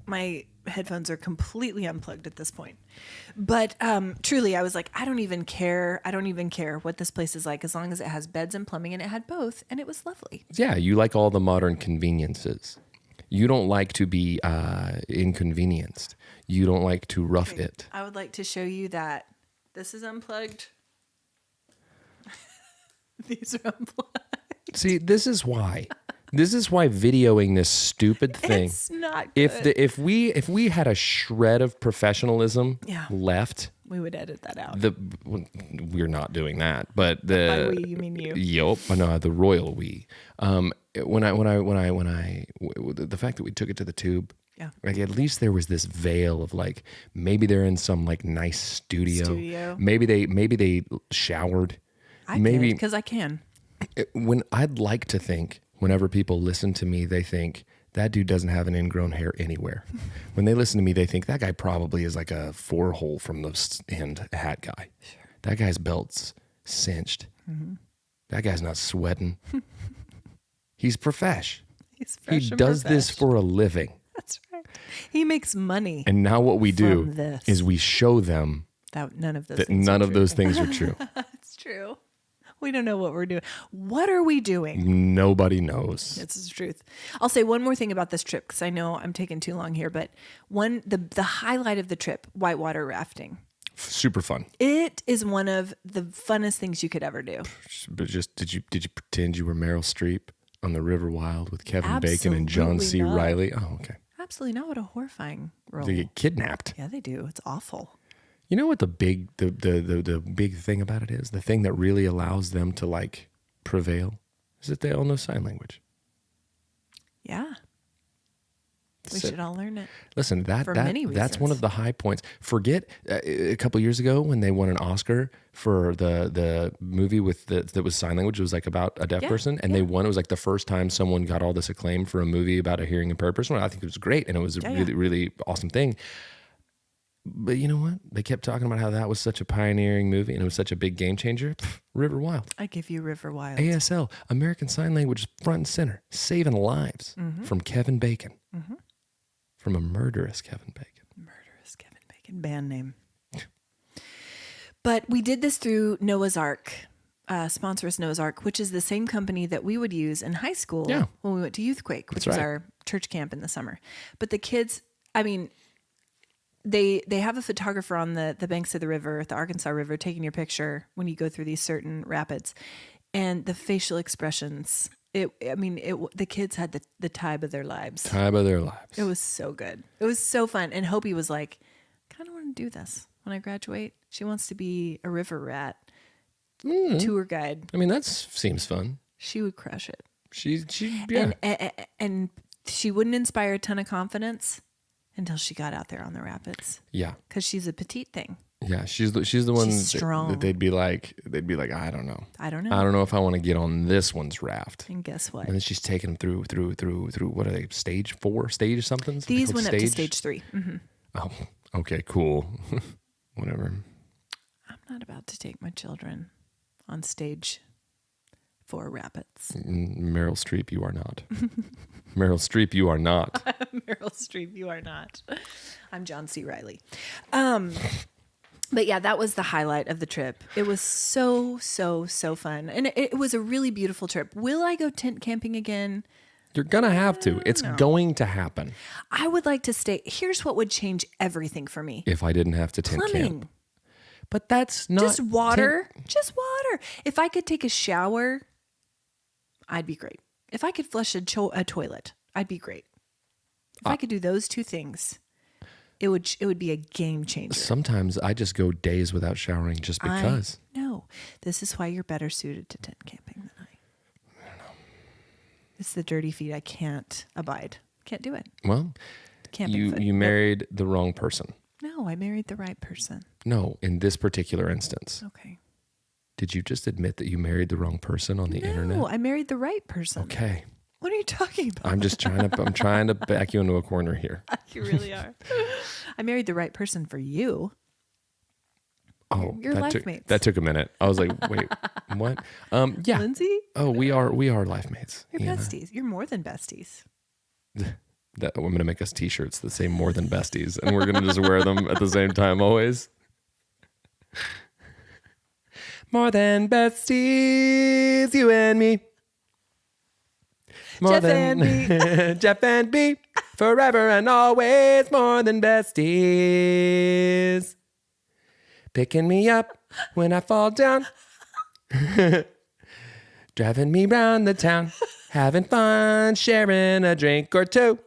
S2: My headphones are completely unplugged at this point. But truly, I was like, I don't even care. I don't even care what this place is like as long as it has beds and plumbing, and it had both, and it was lovely.
S1: Yeah, you like all the modern conveniences. You don't like to be inconvenienced. You don't like to rough it.
S2: I would like to show you that this is unplugged. These are unplugged.
S1: See, this is why. This is why videoing this stupid thing.
S2: It's not good.
S1: If we had a shred of professionalism
S2: Yeah.
S1: left,
S2: We would edit that out.
S1: we're not doing that. But the
S2: By we, you mean you.
S1: Yup, no, the royal we. The fact that we took it to the tube.
S2: Yeah.
S1: Like at least there was this veil of like maybe they're in some like nice studio. Maybe they showered.
S2: I
S1: maybe
S2: because I can.
S1: when I'd like to think whenever people listen to me, they think that dude doesn't have an ingrown hair anywhere. When they listen to me, they think that guy probably is like a 4-hole from the end hat guy.
S2: Sure.
S1: That guy's belt's cinched.
S2: Mm-hmm.
S1: That guy's not sweating. He's profesh.
S2: He's fresh
S1: He
S2: and
S1: does this
S2: profesh.
S1: for a living.
S2: That's right. He makes money.
S1: And now what we do
S2: From this.
S1: is we show them
S2: None of those
S1: that
S2: things
S1: none
S2: are
S1: of
S2: true.
S1: those things are true.
S2: It's true. We don't know what we're doing. What are we doing?
S1: Nobody knows.
S2: This is the truth. I'll say one more thing about this trip because I know I'm taking too long here, but the highlight of the trip, whitewater rafting.
S1: Super fun.
S2: It is one of the funnest things you could ever do.
S1: But just did you pretend you were Meryl Streep on the River Wild with Kevin Bacon and John C.
S2: Absolutely not.
S1: Riley? Oh, okay.
S2: Absolutely not. What a horrifying role.
S1: They get kidnapped.
S2: Yeah, they do. It's awful.
S1: You know what the big thing about it is? The thing that really allows them to like prevail is that they all know sign language.
S2: Yeah. We
S1: So-
S2: should all learn it.
S1: Listen,
S2: For many
S1: that's one
S2: reasons.
S1: of the high points. Forget a couple years ago when they won an Oscar for the movie that was sign language. It was like about a deaf
S2: Yeah,
S1: person, and they won. It was like the first time someone got all this acclaim for a movie about a hearing impaired person. I think it was great, and it was a really awesome thing. But you know what? They kept talking about how that was such a pioneering movie and it was such a big game changer. River Wild.
S2: I give you River Wild.
S1: ASL, American Sign Language, front and center, saving lives from Kevin Bacon. From a murderous Kevin Bacon.
S2: Murderous Kevin Bacon, band name. But we did this through Noah's Ark. Sponsor us Noah's Ark, which is the same company that we would use in high school when we went to Youthquake, which was our church camp in the summer. But the kids, I mean, they have a photographer on the banks of the river, the Arkansas River, taking your picture when you go through these certain rapids. And the facial expressions, the kids had the time of their lives.
S1: Time of their lives.
S2: It was so good. It was so fun. And Hopi was like, I kind of want to do this when I graduate. She wants to be a river rat tour guide.
S1: I mean, that seems fun.
S2: She would crush it.
S1: She yeah.
S2: And she wouldn't inspire a ton of confidence until she got out there on the rapids.
S1: Yeah.
S2: Because she's a petite thing.
S1: Yeah, she's the one
S2: strong.
S1: that they'd be like, I don't know.
S2: I don't know.
S1: I don't know if I want to get on this one's raft.
S2: And guess what?
S1: And then she's taking them through what are they, stage 4, stage something?
S2: These went up to stage 3. Mm-hmm.
S1: Oh, okay, cool. Whatever.
S2: I'm not about to take my children on stage 4 rapids.
S1: Meryl Streep, you are not. Meryl Streep, you are not.
S2: Meryl Streep, you are not. I'm John C. Riley. But yeah, that was the highlight of the trip. It was so fun. And it was a really beautiful trip. Will I go tent camping again?
S1: You're going to have to. It's going to happen.
S2: I would like to stay. Here's what would change everything for me.
S1: If I didn't have to tent
S2: Plumbing.
S1: camp. But that's not...
S2: Just water. Just water. If I could take a shower, I'd be great. If I could flush a toilet, I'd be great. If I could do those 2 things, it would be a game changer.
S1: Sometimes I just go days without showering just because.
S2: No, this is why you're better suited to tent camping than I don't know. It's the dirty feet I can't abide. Can't do it.
S1: Well,
S2: Camping foot.
S1: you married the wrong person.
S2: No, I married the right person.
S1: No, in this particular instance.
S2: Okay.
S1: Did you just admit that you married the wrong person on the internet?
S2: No, I married the right person.
S1: Okay.
S2: What are you talking about?
S1: I'm trying to back you into a corner here.
S2: You really are. I married the right person for you.
S1: Oh,
S2: You're life mates.
S1: That took a minute. I was like, wait, what? Yeah.
S2: Lindsay?
S1: Oh, we are life mates.
S2: You're
S1: Ian.
S2: besties. You're more than besties.
S1: I'm going to make us t-shirts that say more than besties, and we're going to just wear them at the same time always. More than besties, you and me. More
S2: Jeff and me.
S1: Jeff and B, forever and always, more than besties. Picking me up when I fall down. Driving me round the town. Having fun, sharing a drink or 2.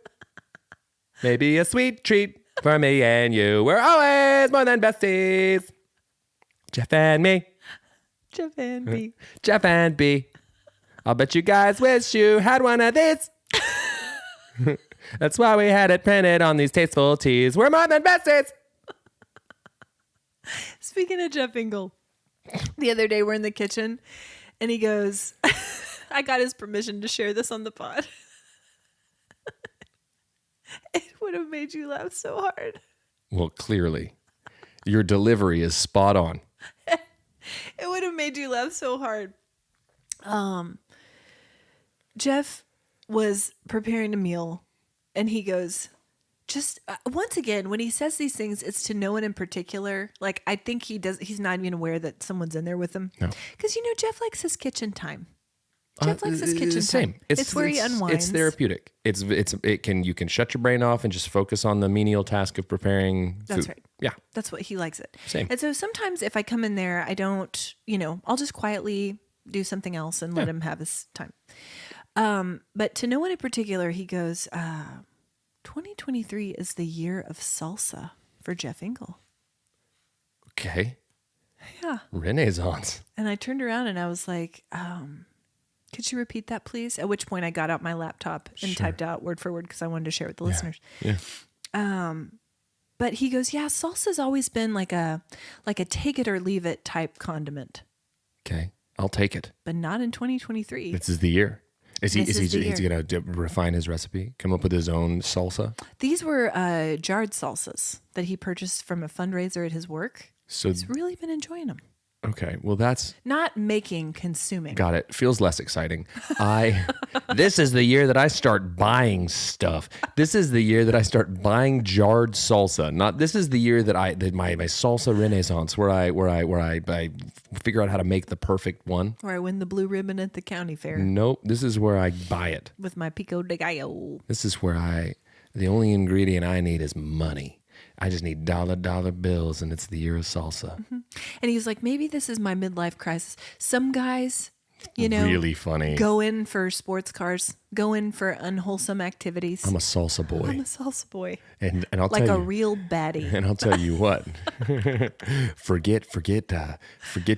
S1: Maybe a sweet treat for me and you. We're always more than besties. Jeff and me.
S2: Jeff and me.
S1: Jeff and B. I'll bet you guys wish you had one of these. That's why we had it printed on these tasteful tees. We're more than besties.
S2: Speaking of Jeff Engle, the other day we're in the kitchen and he goes, I got his permission to share this on the pod. It would have made you laugh so hard.
S1: Well, clearly, your delivery is spot on.
S2: It would have made you laugh so hard. Jeff was preparing a meal, and he goes, just once again, when he says these things, it's to no one in particular. Like, I think he's not even aware that someone's in there with him.
S1: No.
S2: Because, Jeff likes his kitchen time. Jeff likes his kitchen
S1: same.
S2: time. It's where he unwinds.
S1: It's therapeutic. You can shut your brain off and just focus on the menial task of preparing food.
S2: That's right.
S1: Yeah.
S2: That's what he likes it.
S1: Same.
S2: And so sometimes if I come in there, I don't, I'll just quietly do something else and let him have his time. But to no one in particular, he goes, 2023 is the year of salsa for Jeff Engle.
S1: Okay.
S2: Yeah.
S1: Renaissance.
S2: And I turned around and I was like, could you repeat that, please? At which point I got out my laptop and typed out word for word because I wanted to share with the listeners.
S1: Yeah.
S2: But he goes, yeah, salsa's always been like a take it or leave it type condiment.
S1: Okay. I'll take it.
S2: But not in 2023.
S1: This is the year. Is he
S2: This
S1: going to refine his recipe? Come up with his own salsa?
S2: These were jarred salsas that he purchased from a fundraiser at his work.
S1: So
S2: he's really been enjoying them.
S1: Okay, well that's
S2: not making, consuming.
S1: Got it. Feels less exciting. This is the year that I start buying stuff. This is the year that I start buying jarred salsa. This is the year that my salsa renaissance where I figure out how to make the perfect one.
S2: Where I win the blue ribbon at the county fair.
S1: Nope. This is where I buy it.
S2: With my pico de gallo.
S1: This is where the only ingredient I need is money. I just need dollar bills, and it's the year of salsa.
S2: Mm-hmm. And he's like, maybe this is my midlife crisis. Some guys,
S1: really funny,
S2: go in for sports cars, go in for unwholesome activities.
S1: I'm a salsa boy. And I'll
S2: like
S1: tell you,
S2: a real baddie.
S1: And I'll tell you what, forget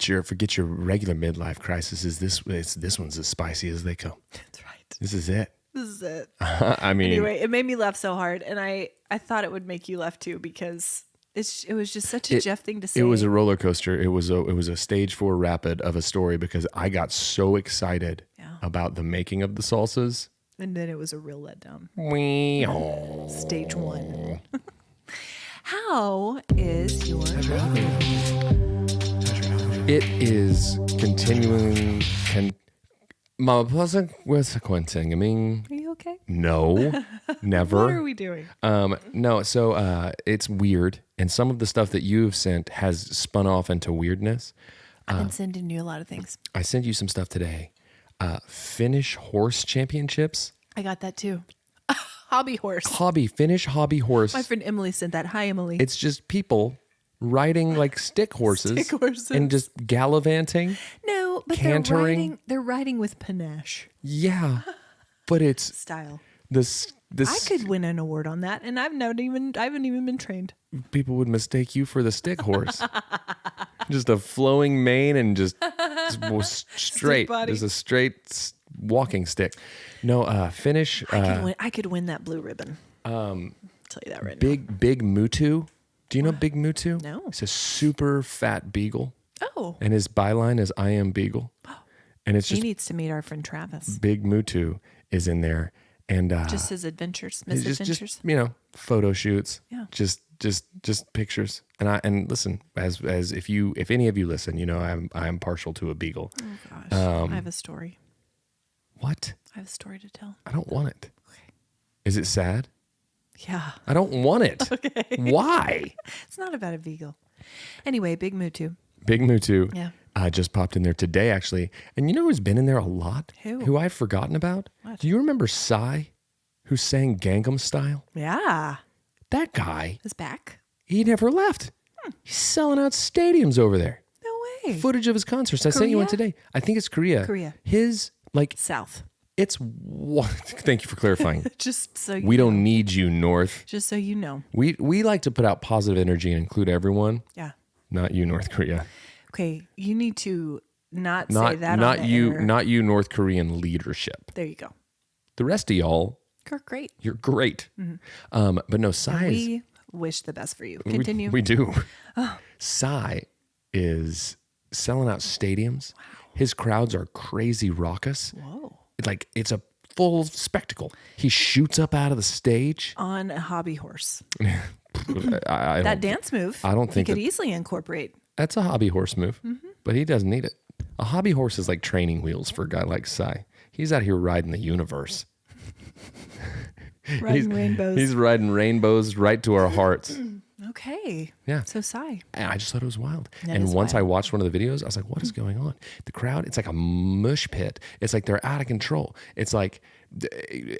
S1: your regular midlife crisis. This one's as spicy as they come.
S2: That's right.
S1: This is it.
S2: This is it.
S1: I mean,
S2: anyway, it made me laugh so hard, and I thought it would make you laugh too because it was just such a Jeff thing to say.
S1: It was a roller coaster. It was a stage 4 rapid of a story because I got so excited about the making of the salsas,
S2: and then it was a real letdown. Stage 1. How is your
S1: It is continuing. I mean,
S2: are you okay?
S1: No, never.
S2: What are we doing?
S1: No, so it's weird, and some of the stuff that you've sent has spun off into weirdness.
S2: I've been sending you a lot of things.
S1: I sent you some stuff today. Finnish horse championships.
S2: I got that too. Hobby horse.
S1: Finnish hobby horse.
S2: My friend Emily sent that. Hi, Emily.
S1: It's just people riding like stick horses, and just gallivanting.
S2: No, but
S1: cantering.
S2: They're riding with panache.
S1: Yeah, but it's
S2: style.
S1: This
S2: I could win an award on that, and I haven't even been trained.
S1: People would mistake you for the stick horse. Just a flowing mane and just straight. Just a straight walking stick. No, Finnish.
S2: I could win that blue ribbon. I'll tell you that right now.
S1: Big Mutu. Do you know Big Mutu?
S2: No.
S1: He's a super fat beagle.
S2: Oh.
S1: And his byline is I am Beagle. And it's just
S2: he needs to meet our friend Travis.
S1: Big Mutu is in there. And
S2: just his adventures, misadventures.
S1: Just photo shoots.
S2: Yeah.
S1: Just pictures. And listen, as if any of you listen, I'm partial to a beagle.
S2: Oh gosh. I have a story.
S1: What?
S2: I have a story to tell.
S1: I don't want it. Okay. Is it sad?
S2: Yeah.
S1: I don't want it.
S2: Okay.
S1: Why?
S2: It's not about a beagle. Anyway, Big Mutu.
S1: Big Mutu.
S2: Yeah.
S1: Just popped in there today, actually. And you know who's been in there a lot?
S2: Who
S1: I've forgotten about?
S2: What?
S1: Do you remember Psy, who sang Gangnam Style?
S2: Yeah.
S1: That guy.
S2: Is back?
S1: He never left. He's selling out stadiums over there.
S2: No way.
S1: Footage of his concerts. I sent you one today. I think it's Korea. His,
S2: South.
S1: It's what? Thank you for clarifying.
S2: Just so
S1: we don't need you, North.
S2: Just so you know.
S1: We like to put out positive energy and include everyone.
S2: Yeah.
S1: Not you, North Korea.
S2: Okay, you need to not say that.
S1: Not
S2: on the
S1: you.
S2: air.
S1: Not you, North Korean leadership.
S2: There you go.
S1: The rest of y'all,
S2: You're great.
S1: You're great. Mm-hmm. But no, Psy.
S2: We wish the best for you. Continue.
S1: We do. Psy is selling out stadiums. Wow. His crowds are crazy raucous.
S2: Whoa.
S1: It's a full spectacle. He shoots up out of the stage
S2: On a hobby horse.
S1: I
S2: That
S1: don't,
S2: dance move,
S1: I don't think
S2: he could
S1: that-
S2: easily incorporate.
S1: that's a hobby horse move, but he doesn't need it. A hobby horse is like training wheels for a guy like Cy. He's out here riding the universe.
S2: Riding rainbows.
S1: He's riding rainbows right to our hearts.
S2: Okay.
S1: Yeah.
S2: So Cy.
S1: And I just thought it was wild.
S2: That
S1: And
S2: is
S1: once
S2: wild.
S1: I watched one of the videos, I was like, what is going on? The crowd, it's like a mush pit. It's like they're out of control. It's like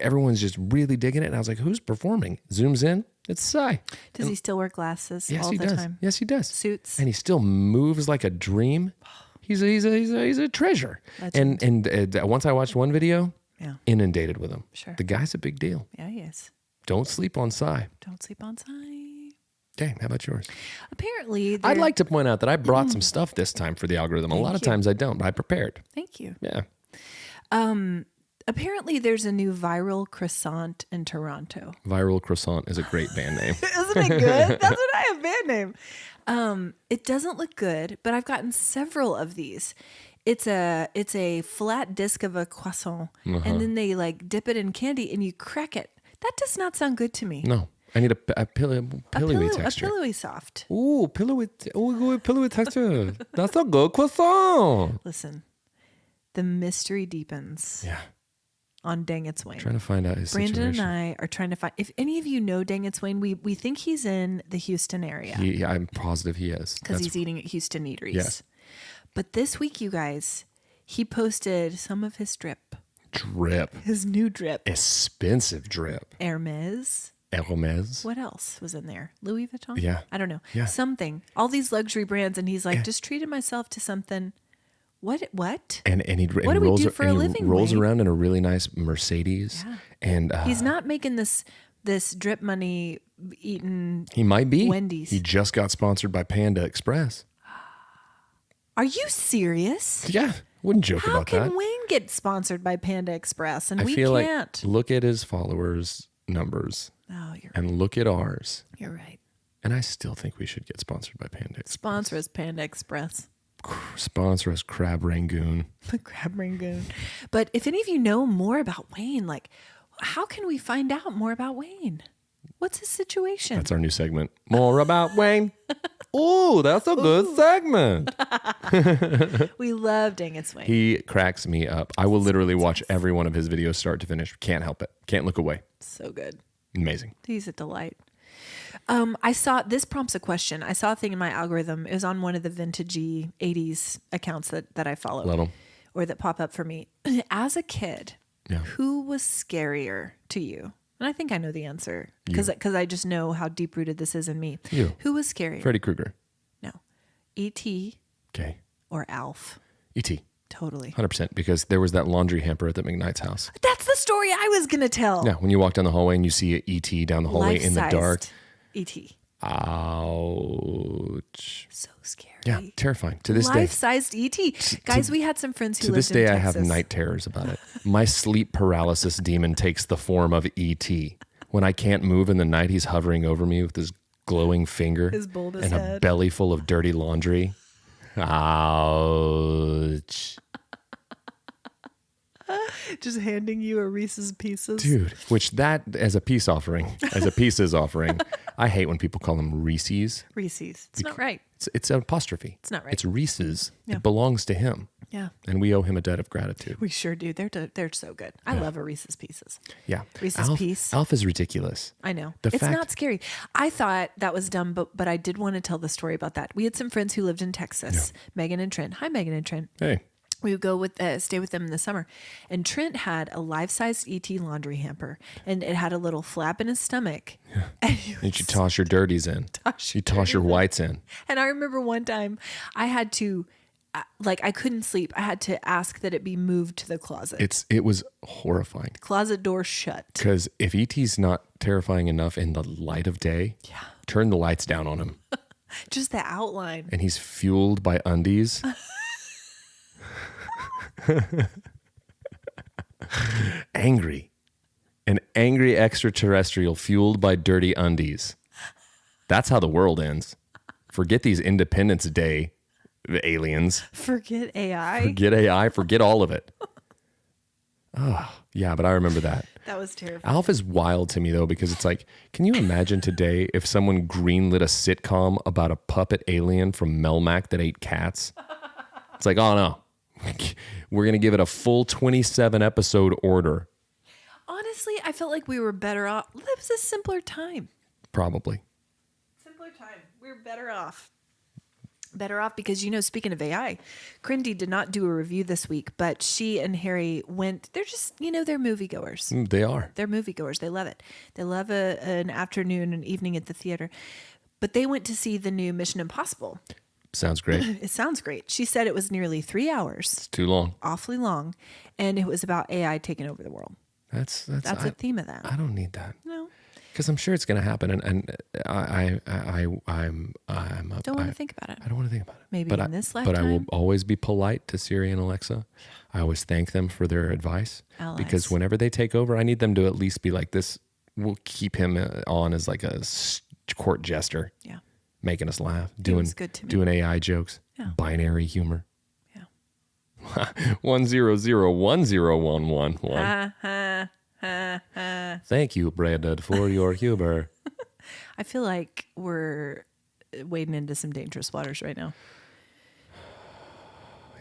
S1: everyone's just really digging it. And I was like, who's performing? Zooms in. It's Cy.
S2: Does he still wear glasses
S1: Yes,
S2: all
S1: he
S2: the
S1: does.
S2: time?
S1: Yes, he does.
S2: Suits.
S1: And he still moves like a dream. He's a treasure.
S2: Legend.
S1: And once I watched one video,
S2: Yeah.
S1: inundated with him.
S2: Sure.
S1: The guy's a big deal.
S2: Yeah, he is.
S1: Don't sleep on Cy.
S2: Don't sleep on Cy.
S1: Okay, how about yours?
S2: Apparently,
S1: I'd like to point out that I brought some stuff this time for the algorithm. A lot of
S2: you.
S1: times I don't, but I prepared.
S2: Thank you.
S1: Yeah.
S2: Apparently, there's a new viral croissant in Toronto.
S1: Viral Croissant is a great band name.
S2: Isn't it good? That's what I have band name. It doesn't look good, but I've gotten several of these. It's a flat disc of a croissant, and then they like dip it in candy and you crack it. That does not sound good to me.
S1: No, I need a pillowy texture.
S2: A pillowy soft.
S1: Ooh, pillowy texture. That's a good croissant.
S2: Listen, the mystery deepens
S1: Yeah.
S2: on Dang It's Wayne.
S1: Trying to find out his
S2: Brandon
S1: situation.
S2: and I are trying to find. If any of you know Dang It's Wayne, we think he's in the Houston area
S1: I'm positive he is.
S2: because he's eating at Houston Eateries.
S1: Yes.
S2: But this week, you guys, he posted some of his drip,
S1: Drip.
S2: his new drip.
S1: Expensive drip.
S2: Hermes.
S1: Hermes.
S2: What else was in there? Louis Vuitton?
S1: Yeah.
S2: I don't know.
S1: Yeah.
S2: Something. All these luxury brands. And he's like, just treated myself to something. What?
S1: And he
S2: What do we
S1: rolls,
S2: do for
S1: and
S2: a
S1: he
S2: living,
S1: rolls
S2: Wayne?
S1: around in a really nice Mercedes.
S2: Yeah.
S1: And
S2: He's not making this drip money eating.
S1: he might be.
S2: Wendy's.
S1: He just got sponsored by Panda Express.
S2: Are you serious?
S1: Yeah. Wouldn't joke
S2: How
S1: about
S2: can
S1: that.
S2: Wayne get sponsored by Panda Express and
S1: I
S2: we
S1: feel
S2: can't?
S1: like look at his followers numbers
S2: Oh, you're
S1: and look at ours.
S2: you're right.
S1: And I still think we should get sponsored by Panda Express.
S2: Sponsor us, Panda Express.
S1: Sponsor us, Crab Rangoon.
S2: The Crab Rangoon. But if any of you know more about Wayne, like, how can we find out more about Wayne? What's his situation?
S1: That's our new segment. More about Wayne. Ooh, that's a good segment.
S2: We love Dang It's Wayne.
S1: He cracks me up. I will literally watch every one of his videos start to finish. Can't help it. Can't look away.
S2: So good.
S1: Amazing.
S2: He's a delight. I saw, this prompts a question. I saw a thing in my algorithm. It was on one of the vintagey 80s accounts that I follow.
S1: Love 'em.
S2: Or that pop up for me. As a kid,
S1: Yeah.
S2: who was scarier to you? And I think I know the answer because I just know how deep rooted this is in me.
S1: You.
S2: Who was scarier?
S1: Freddy Krueger.
S2: No. E.T.
S1: Okay.
S2: or Alf?
S1: E.T.
S2: Totally.
S1: 100%. Because there was that laundry hamper at the McKnight's house.
S2: That's the story I was going to tell.
S1: Yeah. When you walk down the hallway and you see a E.T. down the hallway in the dark.
S2: E.T.
S1: Ouch.
S2: So scary.
S1: Yeah. Terrifying. To this day.
S2: Life-sized E.T. Guys, we had some friends who
S1: To
S2: lived
S1: this day,
S2: in
S1: I
S2: Texas.
S1: have night terrors about it. My sleep paralysis demon takes the form of E.T. When I can't move in the night, he's hovering over me with his glowing finger
S2: His bulbous
S1: and a
S2: head.
S1: belly full of dirty laundry. Ouch.
S2: Just handing you a Reese's Pieces.
S1: Dude, which that, as a peace offering, I hate when people call them Reese's.
S2: Reese's. It's not right.
S1: It's an apostrophe.
S2: It's not right.
S1: It's Reese's.
S2: Yeah.
S1: It belongs to him.
S2: Yeah.
S1: And we owe him a debt of gratitude.
S2: We sure do. They're so good. I love a Reese's Pieces.
S1: Yeah.
S2: Reese's Piece.
S1: Alf is ridiculous.
S2: I know.
S1: The
S2: It's
S1: fact-
S2: not scary. I thought that was dumb, but I did want to tell the story about that. We had some friends who lived in Texas, Megan and Trent. Hi, Megan and Trent.
S1: Hey.
S2: We would go stay with them in the summer. And Trent had a life-sized ET laundry hamper, and it had a little flap in his stomach. Yeah. And,
S1: You toss your dirties in. You toss your whites in.
S2: and I remember one time I had to, I couldn't sleep. I had to ask that it be moved to the closet.
S1: It was horrifying.
S2: Closet door shut.
S1: Because if ET's not terrifying enough in the light of day, turn the lights down on him.
S2: Just the outline.
S1: And he's fueled by undies. Angry. An angry extraterrestrial fueled by dirty undies. That's how the world ends. Forget these Independence Day aliens.
S2: Forget AI.
S1: Forget AI. Forget all of it. Oh, yeah, but I remember that.
S2: That was terrifying.
S1: Alf is wild to me, though, because it's like, can you imagine today if someone greenlit a sitcom about a puppet alien from Melmac that ate cats? It's like, oh, no. We're going to give it a full 27 episode order.
S2: Honestly, I felt like we were better off. It was a simpler time.
S1: Probably.
S2: Simpler time. We're better off. Better off because, speaking of AI, Crindy did not do a review this week, but she and Harry went, they're just, they're moviegoers.
S1: They are.
S2: They're moviegoers. They love it. They love an afternoon and evening at the theater. But they went to see the new Mission Impossible.
S1: Sounds great.
S2: It sounds great. She said it was nearly 3 hours.
S1: It's too long.
S2: Awfully long. And it was about AI taking over the world.
S1: That's
S2: a theme of that.
S1: I don't need that.
S2: No.
S1: Because I'm sure it's going to happen, and I'm
S2: Don't want to think about it.
S1: I don't want to think about it.
S2: Maybe in this lifetime.
S1: But I will always be polite to Siri and Alexa. I always thank them for their advice.
S2: Allies.
S1: Because whenever they take over, I need them to at least be like this. We'll keep him on as like a court jester.
S2: Yeah.
S1: Making us laugh,
S2: was good to me.
S1: doing AI jokes,
S2: Yeah.
S1: binary humor.
S2: Yeah.
S1: 100101111. Thank you, Brandon, for your humor.
S2: I feel like we're wading into some dangerous waters right now.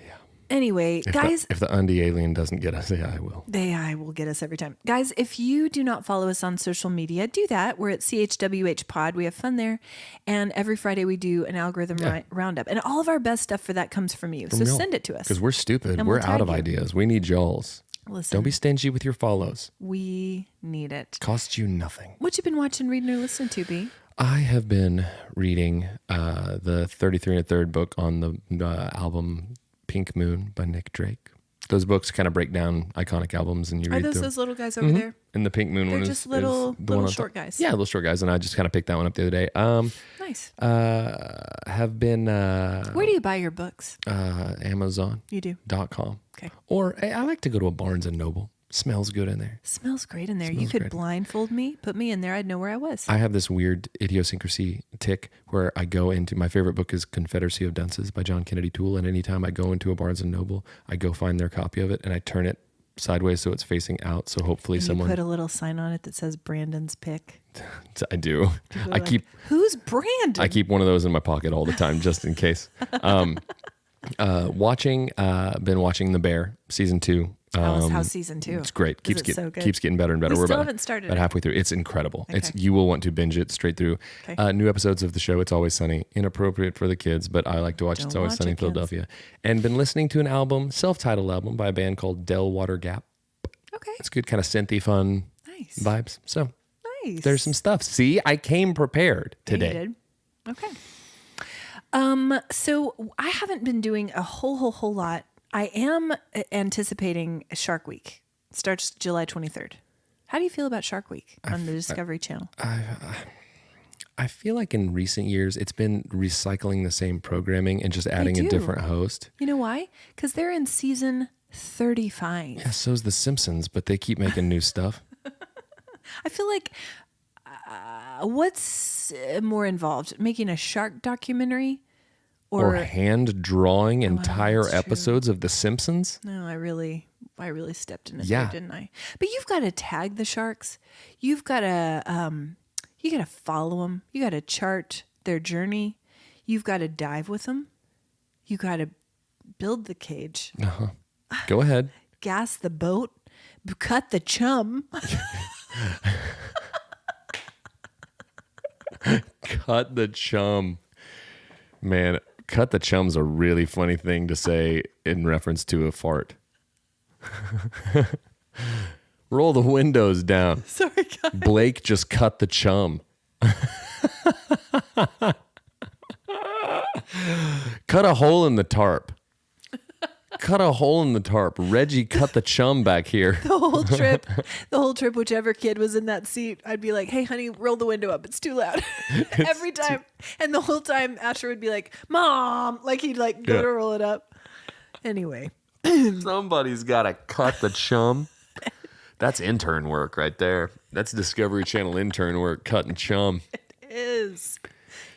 S1: Yeah.
S2: Anyway, guys.
S1: If the undie alien doesn't get us, AI will.
S2: The AI will get us every time. Guys, if you do not follow us on social media, do that. We're at CHWH Pod. We have fun there. And every Friday we do an algorithm roundup. And all of our best stuff for that comes from you. So send it to us.
S1: Because we're stupid.
S2: And
S1: We're
S2: we'll
S1: out of
S2: tag you.
S1: ideas. We need y'all's.
S2: Listen,
S1: Don't be stingy with your follows.
S2: we need it.
S1: Costs you nothing.
S2: What you been watching, reading, or listening to, B?
S1: I have been reading the 33 and a third book on the album Pink Moon by Nick Drake. Those books kind of break down iconic albums, and you
S2: Are
S1: read
S2: those little guys over there?
S1: And the Pink Moon
S2: They're
S1: one
S2: just
S1: is
S2: little
S1: the one on
S2: short
S1: top.
S2: guys.
S1: Yeah, little short guys, and I just kind of picked that one up the other day.
S2: Nice.
S1: Have been
S2: Where do you buy your books?
S1: Amazon.com.
S2: You do? Okay.
S1: Or I like to go to a Barnes and Noble. Smells good in there.
S2: Smells great in there. You
S1: Smells
S2: could
S1: great.
S2: blindfold me, put me in there. I'd know where I was.
S1: I have this weird idiosyncrasy tick where I go into, my favorite book is Confederacy of Dunces by John Kennedy Toole. And anytime I go into a Barnes and Noble, I go find their copy of it and I turn it sideways so it's facing out. So hopefully
S2: And
S1: someone.
S2: you put a little sign on it that says Brandon's pick.
S1: I do.
S2: People are
S1: I
S2: like,
S1: keep
S2: Who's Brandon?
S1: I keep one of those in my pocket all the time just in case. Been watching The Bear season 2.
S2: How's season 2?
S1: It's great.
S2: Is it so good?
S1: Keeps getting better and better.
S2: We
S1: We're
S2: still
S1: about,
S2: haven't started
S1: about
S2: it.
S1: halfway through. It's incredible.
S2: Okay.
S1: You will want to binge it straight through.
S2: Okay.
S1: New episodes of the show. It's Always Sunny. Inappropriate for the kids, but I like to watch
S2: Don't
S1: It's Always
S2: watch
S1: Sunny
S2: it,
S1: in
S2: kids.
S1: Philadelphia. And been listening to an album, self-titled album by a band called Del Water Gap.
S2: Okay.
S1: It's good, kind of synthy, fun
S2: Nice.
S1: vibes. So
S2: Nice.
S1: there's some stuff. See, I came prepared
S2: Yeah, you
S1: today.
S2: did. Okay. So I haven't been doing a whole lot. I am anticipating Shark Week. Starts July 23rd. How do you feel about Shark Week on the Discovery Channel?
S1: I feel like in recent years, it's been recycling the same programming and just adding a
S2: do.
S1: different host.
S2: You know why? Because they're in season 35.
S1: Yeah, so's The Simpsons, but they keep making new stuff.
S2: I feel like what's more involved? Making a shark documentary?
S1: Or hand drawing entire
S2: that's true.
S1: episodes of The Simpsons.
S2: No, I really stepped in it
S1: Yeah.
S2: there, didn't I? But you've got to tag the sharks. You've got to you got to follow them. You got to chart their journey. You've got to dive with them. You got to build the cage,
S1: Go ahead.
S2: gas the boat, cut the chum.
S1: Cut the chum. Man, cut the chum's a really funny thing to say in reference to a fart. Roll the windows down.
S2: Sorry, guys.
S1: Blake just cut the chum. Cut a hole in the tarp. Cut a hole in the tarp. Reggie cut the chum back here.
S2: The whole trip, whichever kid was in that seat, I'd be like, "Hey, honey, roll the window up. It's too loud." Every time. And the whole time Asher would be like, "Mom," like he'd like go
S1: Yeah.
S2: to roll it up. Anyway.
S1: Somebody's got to cut the chum. That's intern work right there. That's Discovery Channel intern work, cutting chum.
S2: Is.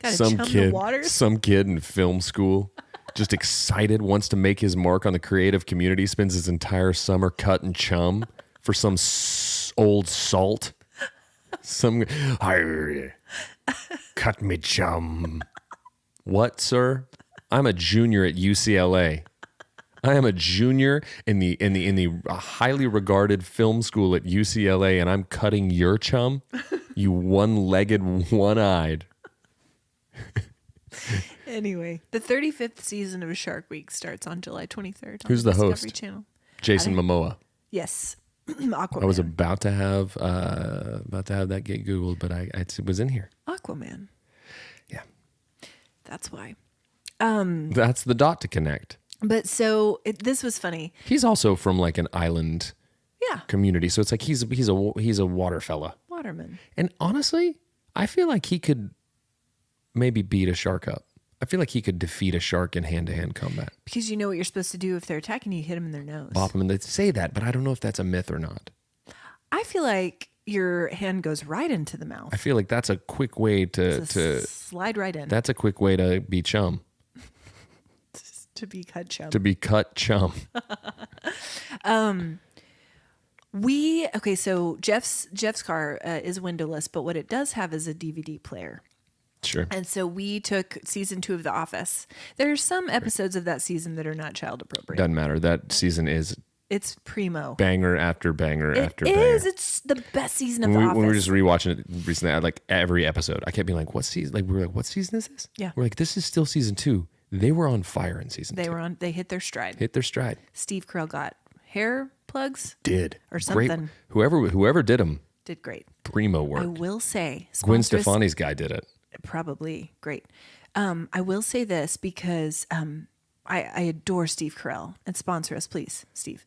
S2: Gotta
S1: Some
S2: chum
S1: kid,
S2: the waters.
S1: some kid in film school just excited, wants to make his mark on the creative community, spends his entire summer cutting chum for some old salt. Cut me chum. What, sir? I'm a junior at UCLA. I am a junior in the highly regarded film school at UCLA, and I'm cutting your chum. You one-legged, one-eyed.
S2: Anyway, the 35th season of Shark Week starts on July 23rd.
S1: Who's the
S2: Discovery
S1: host?
S2: Channel.
S1: Jason Momoa.
S2: Yes, Aquaman.
S1: I was about to have that get Googled, but it was in here.
S2: Aquaman.
S1: Yeah,
S2: That's why.
S1: that's the dot to connect.
S2: But so this was funny.
S1: He's also from like an island
S2: Yeah,
S1: community, so it's like he's a water fella.
S2: Waterman.
S1: And honestly, I feel like he could maybe beat a shark up. I feel like he could defeat a shark in hand-to-hand combat.
S2: Because you know what you're supposed to do if they're attacking you, hit them in their nose.
S1: Bop him, and they say that, but I don't know if that's a myth or not.
S2: I feel like your hand goes right into the mouth.
S1: I feel like that's a quick way to
S2: Slide right in.
S1: that's a quick way to be chum.
S2: To be cut chum.
S1: To be cut chum.
S2: So Jeff's car is windowless, but what it does have is a DVD player.
S1: Sure.
S2: And so we took season 2 of The Office. There are some episodes of that season that are not child appropriate.
S1: Doesn't matter. That season is
S2: It's primo.
S1: banger after banger after
S2: It
S1: banger.
S2: is. It's the best season of The Office.
S1: When we were just rewatching it recently, I like every episode. I kept being like, "What season?" Like we were like, "What season is this?"
S2: Yeah.
S1: We're like, "This is still season 2." They were on fire in season 2.
S2: They hit their stride.
S1: Hit their stride.
S2: Steve Carell got hair plugs.
S1: Did
S2: Or
S1: Great.
S2: something.
S1: Whoever did them,
S2: Did great.
S1: primo
S2: I
S1: work.
S2: will say,
S1: Gwen
S2: sponsor us-
S1: Stefani's guy did it.
S2: Probably great. I will say this because I adore Steve Carell, and sponsor us, please, Steve.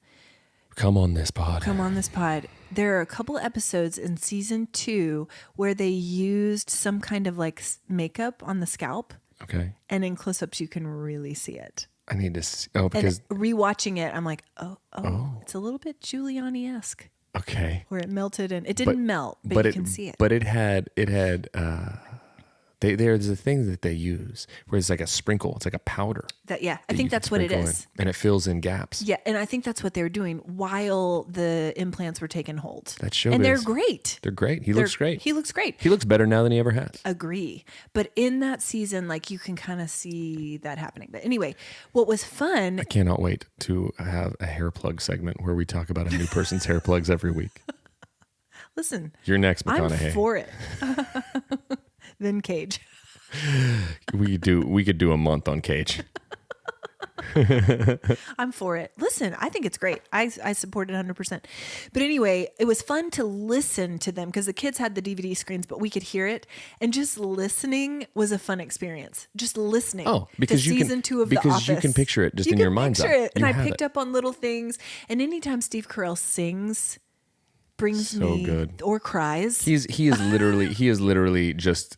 S1: Come on this pod.
S2: Come on this pod. There are a couple episodes in season 2 where they used some kind of like makeup on the scalp,
S1: Okay.
S2: and in close-ups you can really see it.
S1: I need to see. Oh, because
S2: And rewatching it, I'm like, oh, it's a little bit Giuliani-esque,
S1: okay.
S2: where it melted and it didn't melt, but you can see it.
S1: But it had. There's a thing that they use where it's like a sprinkle. It's like a powder.
S2: I
S1: that
S2: think
S1: you
S2: that's
S1: can
S2: what it
S1: sprinkle
S2: is.
S1: in, and it fills in gaps.
S2: Yeah, and I think that's what they were doing while the implants were taking hold.
S1: That's showbiz.
S2: And they're great.
S1: They're great. He looks great.
S2: He looks great.
S1: He looks better now than he ever has.
S2: Agree. But in that season, like you can kind of see that happening. But anyway, what was fun,
S1: I cannot wait to have a hair plug segment where we talk about a new person's hair plugs every week.
S2: listen,
S1: You're next, McConaughey.
S2: I'm for it. Then Cage.
S1: We could do a month on Cage.
S2: I'm for it. Listen, I think it's great. I support it 100%. But anyway, it was fun to listen to them because the kids had the DVD screens, but we could hear it. And just listening was a fun experience. Just listening.
S1: Oh, because
S2: to
S1: you
S2: season
S1: can,
S2: 2 of The
S1: because
S2: Office.
S1: you can picture it just in your mind's eye.
S2: It. And
S1: You
S2: I
S1: have
S2: picked
S1: it.
S2: up on little things. And anytime Steve Carell sings, brings
S1: So
S2: me
S1: good.
S2: or cries.
S1: He is literally just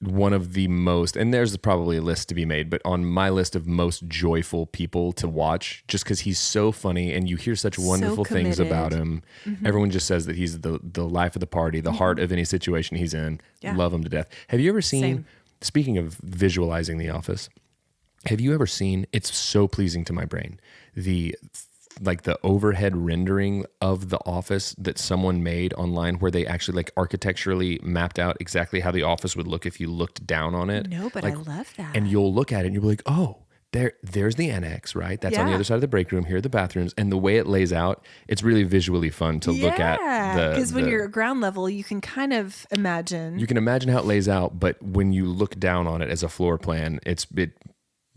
S1: one of the most, and there's probably a list to be made, but on my list of most joyful people to watch, just because he's so funny and you hear such wonderful things
S2: committed.
S1: about him.
S2: Mm-hmm.
S1: Everyone just says that he's the life of the party, the heart of any situation he's in.
S2: Yeah.
S1: Love him to death. Have you ever seen,
S2: Same.
S1: speaking of visualizing The Office, have you ever seen, it's so pleasing to my brain, the overhead rendering of The Office that someone made online where they actually like architecturally mapped out exactly how The Office would look if you looked down on it.
S2: No, but
S1: Like,
S2: I love that.
S1: and you'll look at it and you'll be like, oh, there's the annex, right? That's on the
S2: Yeah.
S1: other side of the break room. Here are the bathrooms. And the way it lays out, it's really visually fun to look at.
S2: Because when you're at ground level, you can kind of imagine.
S1: You can imagine how it lays out, but when you look down on it as a floor plan,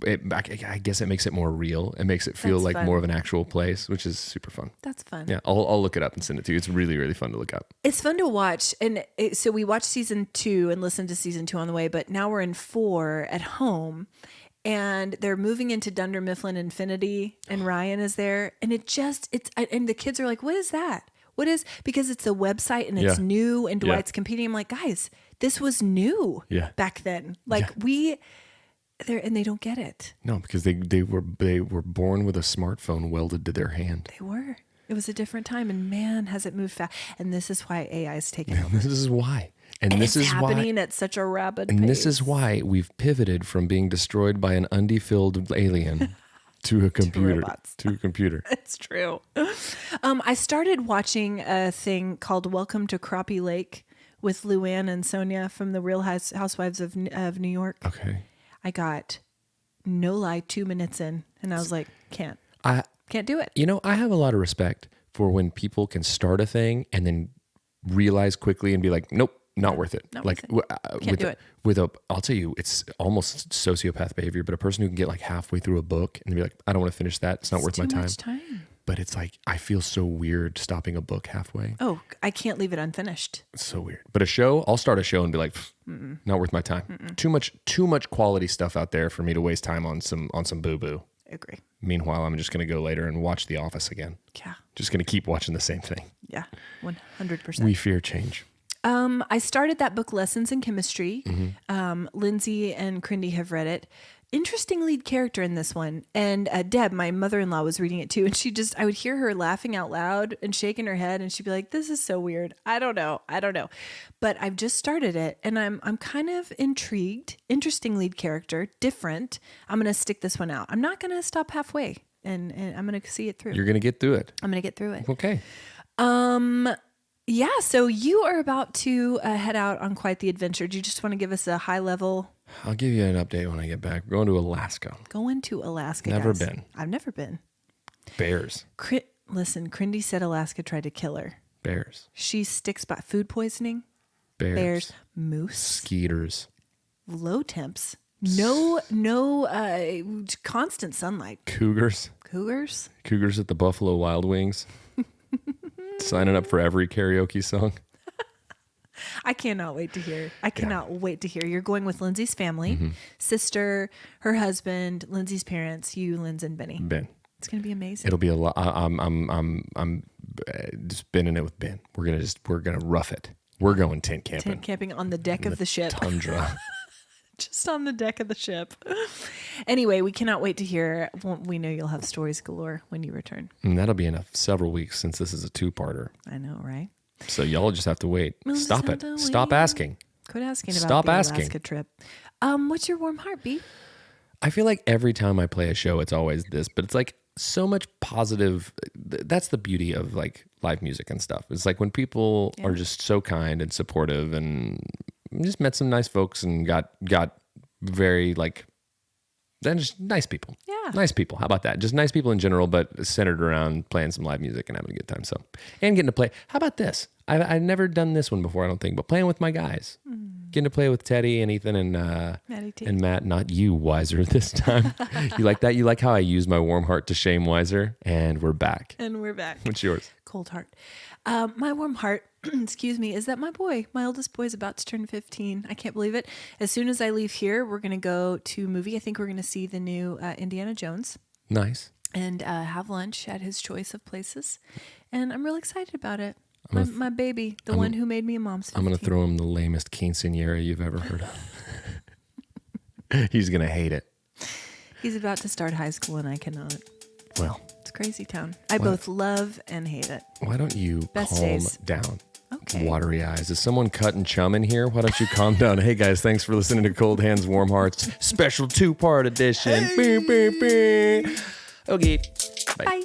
S1: I guess it makes it more real. It makes it feel
S2: That's
S1: like
S2: fun.
S1: more of an actual place, which is super fun.
S2: That's fun.
S1: Yeah, I'll look it up and send it to you. It's really, really fun to look up.
S2: It's fun to watch. And so we watched season 2 and listened to season 2 on the way, but now we're in 4 at home. And they're moving into Dunder Mifflin Infinity, and Ryan is there. And and the kids are like, what is that? Because it's a website and it's
S1: Yeah.
S2: new and
S1: Yeah.
S2: Dwight's competing. I'm like, guys, this was new
S1: Yeah.
S2: back then. Like and they don't get it.
S1: No, because they were born with a smartphone welded to their hand.
S2: They were. It was a different time, and man, has it moved fast. And this is why AI is taking over.
S1: This is why. And this
S2: It's
S1: is
S2: happening
S1: why,
S2: at such a rapid
S1: and
S2: pace.
S1: this is why we've pivoted from being destroyed by an undefilled alien to a computer.
S2: robots.
S1: To a computer.
S2: It's true. I started watching a thing called Welcome to Crappie Lake with Luann and Sonia from the Real Housewives of New York.
S1: Okay.
S2: I got, no lie, 2 minutes in, and I was like, can't do it.
S1: You know, I have a lot of respect for when people can start a thing and then realize quickly and be like, nope, not worth it.
S2: Not
S1: Like
S2: worth it. Can't do it.
S1: I'll tell you, it's almost sociopath behavior, but a person who can get like halfway through a book and be like, I don't want to finish that. It's not worth my
S2: Too
S1: time.
S2: much time.
S1: But it's like, I feel so weird stopping a book halfway.
S2: Oh, I can't leave it unfinished.
S1: It's so weird. But a show, I'll start a show and be like, not worth my time. Too much quality stuff out there for me to waste time on some boo-boo.
S2: Agree.
S1: Meanwhile, I'm just going to go later and watch The Office again.
S2: Yeah.
S1: Just going to keep watching the same thing.
S2: Yeah. 100%.
S1: We fear change.
S2: I started that book, Lessons in Chemistry.
S1: Mm-hmm.
S2: Lindsay and Crindy have read it. Interesting lead character in this one. And Deb, my mother-in-law, was reading it too. And I would hear her laughing out loud and shaking her head. And she'd be like, this is so weird. I don't know. But I've just started it and I'm kind of intrigued. Interesting lead character, different. I'm going to stick this one out. I'm not going to stop halfway and I'm going to see it through.
S1: You're going to get through it.
S2: I'm going to get through it.
S1: Okay.
S2: Yeah, so you are about to head out on quite the adventure. Do you just want to give us a high level?
S1: I'll give you an update when I get back. We're going to Alaska.
S2: Going to Alaska.
S1: Never
S2: guys.
S1: been.
S2: I've never been.
S1: Bears.
S2: Listen, Crindy said Alaska tried to kill her.
S1: Bears.
S2: She sticks by food poisoning.
S1: Bears.
S2: Moose.
S1: Skeeters.
S2: Low temps. No, constant sunlight.
S1: Cougars.
S2: Cougars.
S1: Cougars at the Buffalo Wild Wings. Signing up for every karaoke song.
S2: I cannot wait to hear. Wait to hear. You're going with Lindsay's family, sister, her husband, Lindsay's parents, you, Lindsay, and Benny.
S1: Ben.
S2: It's gonna be amazing.
S1: It'll be a lot. I'm spinning it with Ben. We're gonna rough it. We're going tent camping.
S2: Tent camping on the deck of the ship.
S1: Tundra.
S2: Just on the deck of the ship. Anyway, we cannot wait to hear. We know you'll have stories galore when you return.
S1: And that'll be in several weeks since this is a two-parter.
S2: I know, right?
S1: So y'all just have to wait.
S2: We'll
S1: Stop
S2: just
S1: it.
S2: have to
S1: Stop
S2: wait.
S1: asking.
S2: Quit asking about
S1: Stop
S2: the
S1: asking.
S2: Alaska trip. What's your warm heart, B?
S1: I feel like every time I play a show, it's always this, but it's like so much positive. That's the beauty of like live music and stuff. It's like when people are just so kind and supportive, and just met some nice folks and got very like, then just nice people.
S2: Yeah.
S1: Nice people. How about that? Just nice people in general, but centered around playing some live music and having a good time. So, and getting to play. How about this? I've never done this one before, I don't think, but playing with my guys. Getting to play with Teddy and Ethan and Matt. Not you, Wiser, this time. You like that? You like how I use my warm heart to shame Wiser? And we're back.
S2: And we're back.
S1: What's yours?
S2: Cold heart. My warm heart, excuse me, is that my oldest boy is about to turn 15. I can't believe it. As soon as I leave here, we're going to go to a movie. I think we're going to see the new Indiana Jones.
S1: Nice.
S2: And have lunch at his choice of places. And I'm really excited about it. My baby, the one who made me a mom's 15.
S1: I'm going to throw him the lamest quinceañera you've ever heard of. He's going to hate it.
S2: He's about to start high school and I cannot.
S1: Well.
S2: It's crazy town. I both love and hate it.
S1: Why don't you calm down?
S2: Okay.
S1: Watery eyes. Is someone cutting chum in here? Why don't you calm down? Hey guys, thanks for listening to Cold Hands, Warm Hearts special 2-part edition.
S2: Hey.
S1: Okay. Bye.
S2: Bye.